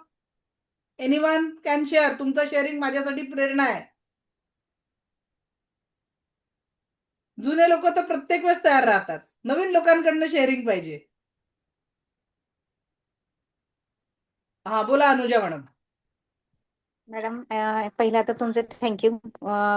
Anyone can share. तुमचं शेअरिंग माझ्यासाठी प्रेरणा आहे. जुने लोक तर प्रत्येक वेळेस तयार राहतात. नवीन लोकांकडनं शेअरिंग पाहिजे. हा बोला अनुजा मॅडम. मॅडम पहिला तर तुमचे थँक्यू,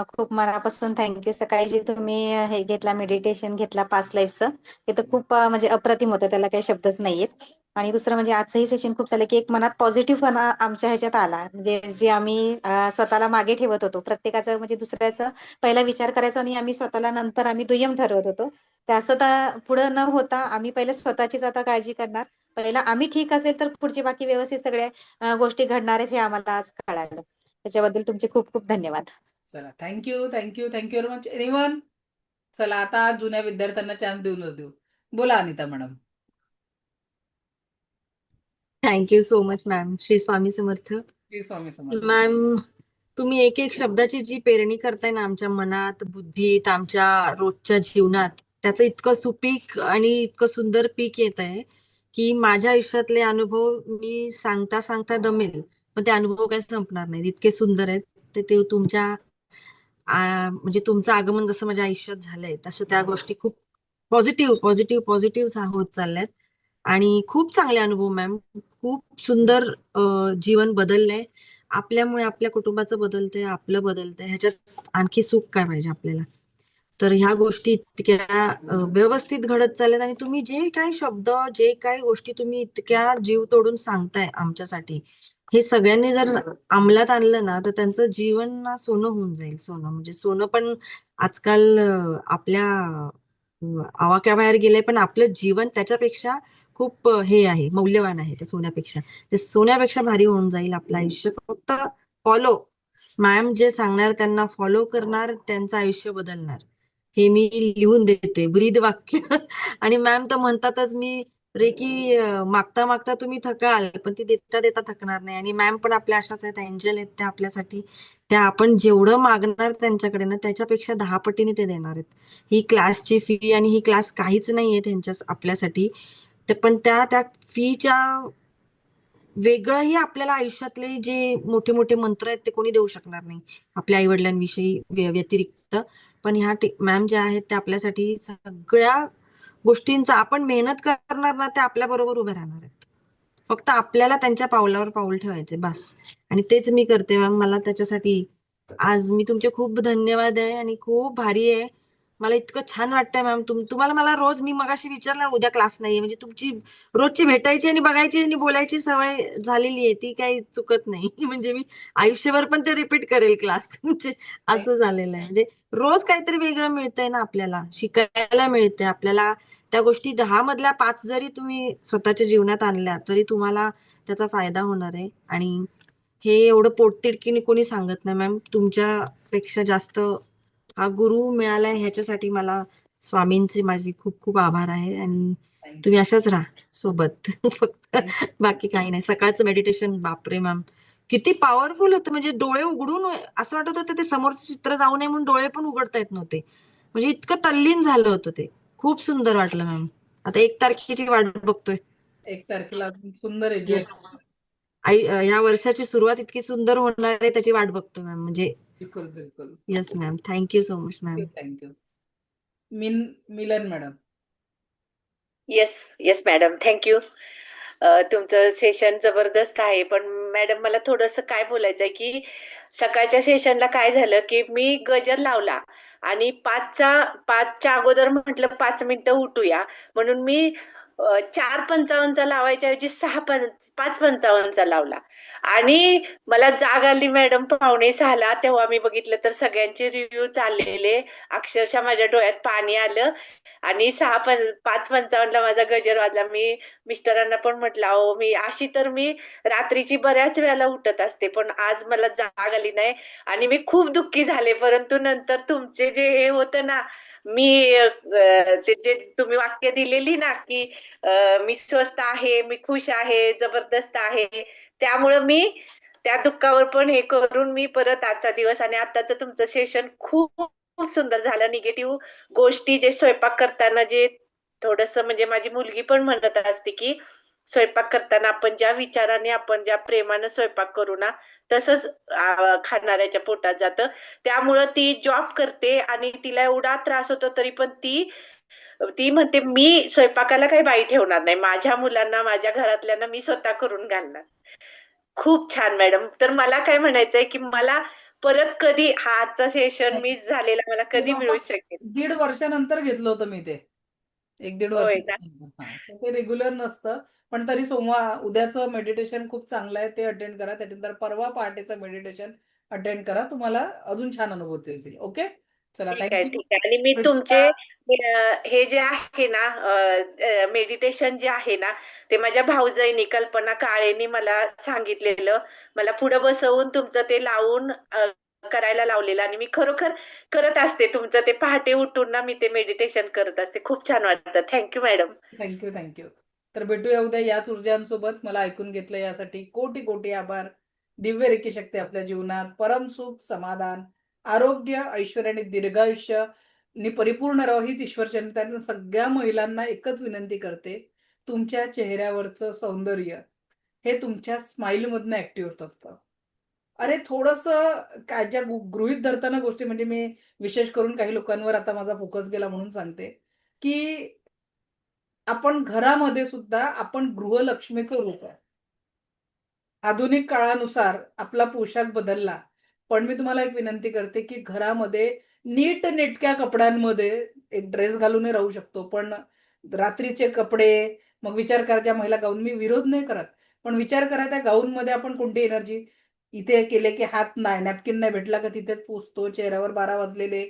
खूप मनापासून थँक्यू. सकाळी जे तुम्ही हे घेतला, मेडिटेशन घेतला पास्ट लाईफचं, हे तर खूप म्हणजे अप्रतिम होतं, त्याला काही शब्दच नाहीयेत. आणि दुसरं म्हणजे आजचंही सेशन खूप झालं की एक मनात पॉझिटिव्हपणा आमच्या ह्याच्यात आला. म्हणजे जे आम्ही स्वतःला मागे ठेवत होतो, प्रत्येकाचं म्हणजे दुसऱ्याचं पहिला विचार करायचो आणि आम्ही स्वतःला नंतर आम्ही दुय्यम ठरवत होतो. ते असं तर पुढं न होता आम्ही पहिले स्वतःचीच आता काळजी करणार. पहिला आम्ही ठीक असेल तर पुढची बाकी व्यवस्थित सगळ्या गोष्टी घडणार आहेत हे आम्हाला आज कळालं. त्याच्याबद्दल तुमचे खूप खूप धन्यवाद. चला thank you thank you thank you very much anyone. चला आता जुन्या विद्यार्थ्यांना चान्स देऊनच देऊ. बोला Anita madam. Thank you so much ma'am. Shri Swami Samarth. Shri Swami Samarth. Ma'am, तुम्ही एक एक शब्दाची जी पेरणी करताय ना आमच्या मनात, बुद्धीत, आमच्या रोजच्या जीवनात, त्याचं इतकं सुपीक आणि इतकं सुंदर पीक येत आहे की माझ्या आयुष्यातले अनुभव मी सांगता सांगता दमेल, पण ते अनुभव काही संपणार नाहीत, इतके सुंदर आहेत ते तुमच्या म्हणजे तुमचं आगमन जसं माझ्या आयुष्यात झालंय तसं त्या गोष्टी खूप पॉझिटिव्ह पॉझिटिव्ह पॉझिटिव्ह होत चालल्यात. आणि खूप चांगले अनुभव मॅम. खूप सुंदर जीवन बदललंय आपल्यामुळे. आपल्या कुटुंबाचं बदलतंय, आपलं बदलतंय, ह्याच्यात आणखी सुख काय पाहिजे आपल्याला. तर ह्या गोष्टी इतक्या व्यवस्थित घडत चालल्यात. आणि तुम्ही जे काही शब्द, जे काही गोष्टी तुम्ही इतक्या जीव तोडून सांगताय आमच्यासाठी, हे सगळ्यांनी जर अंमलात आणलं ना तर त्यांचं जीवन ना सोनं होऊन जाईल. सोनं म्हणजे सोनं पण आजकाल आपल्या आवाक्याबाहेर गेलंय, पण आपलं जीवन त्याच्यापेक्षा खूप हे आहे, मौल्यवान आहे त्या सोन्यापेक्षा. ते सोन्यापेक्षा भारी होऊन जाईल आपलं आयुष्य. फक्त फॉलो, मॅम जे सांगणार त्यांना फॉलो करणार, त्यांचं आयुष्य बदलणार. हे मी लिहून देते, ब्रीद वाक्य. आणि मॅम तर म्हणतातच मी रेकी मागता मागता तुम्ही थकाल, पण ती देता देता थकणार नाही. आणि मॅम पण आपल्या अशाच आहेत, एंजल आहेत त्या आपल्यासाठी. त्या आपण जेवढं मागणार त्यांच्याकडे ना त्याच्यापेक्षा 10 पटीने ते देणार आहेत. ही क्लासची फी आणि ही क्लास काहीच नाहीये त्यांच्या आपल्यासाठी. पण त्या फीच्या वेगळंही आपल्याला आयुष्यातले जे मोठे मोठे मंत्र आहेत ते कोणी देऊ शकणार नाही आपल्या आई वडिलांविषयी व्यतिरिक्त. पण ह्या मॅम ज्या आहेत त्या आपल्यासाठी सगळ्या गोष्टींचा, आपण मेहनत करणार ना ते आपल्या बरोबर उभे राहणार आहेत. फक्त आपल्याला त्यांच्या पावलावर पाऊल ठेवायचे बस. आणि तेच मी करते मॅम. मला त्याच्यासाठी आज मी तुमचे खूप धन्यवाद आहे आणि खूप भारी आहे. मला इतकं छान वाटतंय मॅम. तुम्हाला मला रोज, मी मगाशी विचारलं उद्या क्लास नाहीये, म्हणजे तुमची रोजची भेटायची आणि बघायची आणि बोलायची सवय झालेली आहे, ती काही चुकत नाही. म्हणजे मी आयुष्यभर पण ते रिपीट करेल क्लास तुमचे. असं झालेलं आहे. म्हणजे रोज काहीतरी वेगळं मिळतंय ना आपल्याला, शिकायला मिळते आपल्याला. त्या गोष्टी 10 मधल्या 5 जरी तुम्ही स्वतःच्या जीवनात आणल्या तरी तुम्हाला त्याचा फायदा होणार आहे. आणि हे एवढं पोटतिडकीने कोणी सांगत नाही मॅम. तुमच्यापेक्षा जास्त हा गुरु मिळालाय, ह्याच्यासाठी मला स्वामींचे माझे खूप खूप आभार आहे. आणि तुम्ही अशाच राहा सोबत. फक्त बाकी काही नाही. सकाळचं मेडिटेशन बापरे मॅम किती पॉवरफुल होतं. म्हणजे डोळे उघडून असं वाटत होतं ते समोरचं चित्र जाऊ नये म्हणून डोळे पण उघडता येत नव्हते. म्हणजे इतकं तल्लीन झालं होतं ते. खूप सुंदर वाटलं मॅम. आता 1 तारखेची वाट बघतोय. 1 तारखेला सुंदर एन्जॉय. या वर्षाची सुरुवात इतकी सुंदर होणार आहे त्याची वाट बघतो मॅम. म्हणजे बिलकुल बिलकुल. Yes ma'am. Thank you so much ma'am. Thank you. Milan madam. Yes yes madam, thank you. तुमचं सेशन जबरदस्त आहे. पण मॅडम मला थोडंसं काय बोलायचंय की सकाळच्या सेशनला काय झालं की मी गजर लावला आणि 5च्या अगोदर म्हटलं 5 मिनिटं उठूया, म्हणून मी 4:55 लावायच्या ऐवजी 5:55 लावला. आणि मला जाग आली मॅडम 5:45 तेव्हा मी बघितलं तर सगळ्यांचे रिव्ह्यू चाललेले. अक्षरशः माझ्या डोळ्यात पाणी आलं. आणि 5:55 माझा गजर वाजला. मी मिस्टरांना पण म्हटलं, अहो मी रात्रीची बऱ्याच वेळेला उठत असते, पण आज मला जाग आली नाही आणि मी खूप दुःखी झाले. परंतु नंतर तुमचे जे हे होतं ना, ते जे तुम्ही वाक्य दिलेली ना की मी स्वस्त आहे, मी खुश आहे, जबरदस्त आहे, त्यामुळं मी त्या दुःखावर पण हे करून मी परत आजचा दिवस आणि आताचं तुमचं सेशन खूप खूप सुंदर झालं. निगेटिव्ह गोष्टी जे स्वयंपाक करताना जे थोडंसं म्हणजे माझी मुलगी पण म्हणत असते की स्वयंपाक करताना आपण ज्या विचाराने आपण ज्या प्रेमानं स्वयंपाक करू ना तसंच खाणाऱ्याच्या पोटात जातं. त्यामुळं ती जॉब करते आणि तिला एवढा त्रास होतो तरी पण ती म्हणते मी स्वयंपाकाला काही बाई ठेवणार नाही. माझ्या मुलांना, माझ्या घरातल्यांना मी स्वतः करून घालणार. खूप छान मॅडम. तर मला काय म्हणायचंय की मला परत कधी हा आजचा सेशन मिस झालेला मला कधी मिळू जवळपास शकेल? 1.5 वर्षानंतर घेतलं होतं मी ते. 1-1.5 होय ना? वर्षानंतर. हां. तर ते रेग्युलर नसतं. पण तरी उद्याचं मेडिटेशन खूप चांगलं आहे. ते अटेंड करा. त्याच्यानंतर परवा पहाटेचं मेडिटेशन अटेंड करा. तुम्हाला अजून छान अनुभूती येतील. ओके? चला ठीक आहे, थँक यू. ठीक आहे. आणि मी तुमचे हे जे आहे ना मेडिटेशन जे आहे ना ते माझ्या भाऊजाईनी कल्पना काळेनी मला सांगितलेलं. मला पुढं बसवून तुमचं ते लावून करायला लावलेलं आणि मी खरोखर करत असते तुमचं ते पहाटे उठून ना मी ते मेडिटेशन करत असते. खूप छान वाटतं. Thank you madam. थँक्यू. तर भेटूया उद्या याच ऊर्जांसोबत. मला ऐकून घेतलं यासाठी कोटी कोटी आभार. दिव्य रेखी शक्ती आपल्या जीवनात परम सुख, समाधान, आरोग्य, ऐश्वर्य आणि दीर्घायुष्य नी परिपूर्ण राहो हीच ईश्वरचरणी त्यांना सगळ्या महिलांना एकच विनंती करते. तुमच्या चेहऱ्यावरचं सौंदर्य हे तुमच्या स्माईलमधनं ऍक्टिव्ह होत असतं. अरे थोडंसं काय ज्या गृहीत धरताना गोष्टी म्हणजे मी विशेष करून काही लोकांवर आता माझा फोकस गेला म्हणून सांगते, की आपण घरामध्ये सुद्धा आपण गृहलक्ष्मीचं रूप आहे. आधुनिक काळानुसार आपला पोशाख बदलला. पण मी तुम्हाला एक विनंती करते, की घरामध्ये नीटनेटक्या कपड्यांमध्ये एक ड्रेस घालूनही राहू शकतो. पण रात्रीचे कपडे, मग विचार करा ज्या महिला गाऊन मी विरोध नाही करत. पण विचार करा त्या गाऊनमध्ये आपण कोणती एनर्जी इथे केले, की हात नाही नॅपकिन नाही भेटला का तिथेच पुसतो. चेहऱ्यावर 12 वाजलेले.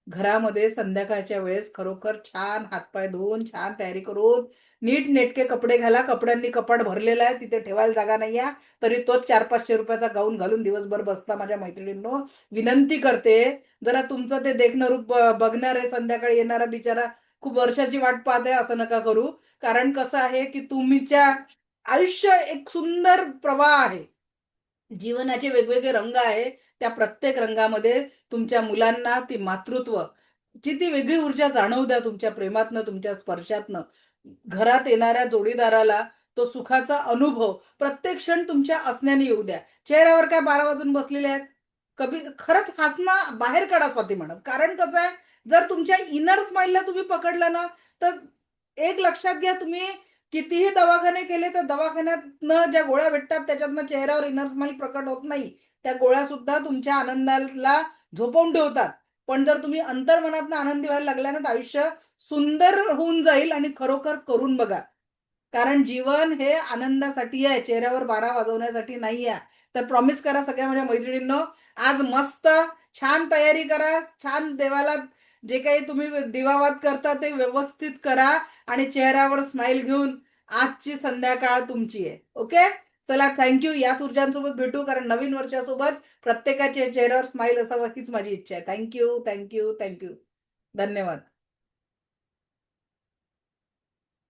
घरामध्ये संध्याकाळच्या वेळेस खरोखर छान हातपाय धुवून, छान तयारी करून, नीटनेटके कपडे घाला. कपड्यांनी कपाट भरलेलं आहे. तिथे ठेवायला जागा नाहीये. तरी तोच 400-500 रुपयाचा गाऊन घालून दिवसभर बसता माझ्या मैत्रिणींनो. विनंती करते, जरा तुमचं ते देखणं रूप बघणार आहे संध्याकाळी येणारा बिचारा खूप वर्षाची वाट पाहत आहे असं नका करू. कारण कसं आहे, की तुमच्या आयुष्य एक सुंदर प्रवाह आहे. जीवनाचे वेगवेगळे रंग आहे. त्या प्रत्येक रंगामध्ये तुमच्या मुलांना ती मातृत्व ची ती वेगळी ऊर्जा जाणवू द्या तुमच्या प्रेमातनं, तुमच्या स्पर्शातनं. घरात येणाऱ्या जोडीदाराला तो सुखाचा अनुभव प्रत्येक क्षण तुमच्या हसण्याने येऊ द्या. चेहऱ्यावर काय 12 वाजून बसलेले आहेत. खरंच हसणं बाहेर काढा स्वाती मॅडम. कारण कसं आहे, जर तुमच्या इनर स्माईलला तुम्ही पकडलं ना, तर एक लक्षात घ्या तुम्ही कितीही दवाखाने केले तर दवाखान्यातनं ज्या गोळ्या भेटतात त्याच्यातनं चेहऱ्यावर इनर स्माईल प्रकट होत नाही. त्या गोळ्या सुद्धा तुमच्या आनंदाला झोपवून ठेवतात. पण जर तुम्ही अंतर्मनातनं आनंदी व्हायला लागला ना, तर आयुष्य सुंदर होऊन जाईल आणि खरोखर करून बघा. कारण जीवन हे आनंदासाठी आहे, चेहऱ्यावर 12 वाजवण्यासाठी नाही आहे. तर प्रॉमिस करा सगळ्या माझ्या मैत्रिणींनो, आज मस्त छान तयारी करा. छान देवाला जे काही तुम्ही दिवावात करता ते व्यवस्थित करा आणि चेहऱ्यावर स्माईल घेऊन आजची संध्याकाळ तुमची आहे. ओके? चला थँक याच ऊर्जांसोबत भेटू कारण नवीन वर्षासोबत प्रत्येकाच्या चेहऱ्यावर स्माईल असावं हीच माझी इच्छा आहे. Thank you. धन्यवाद.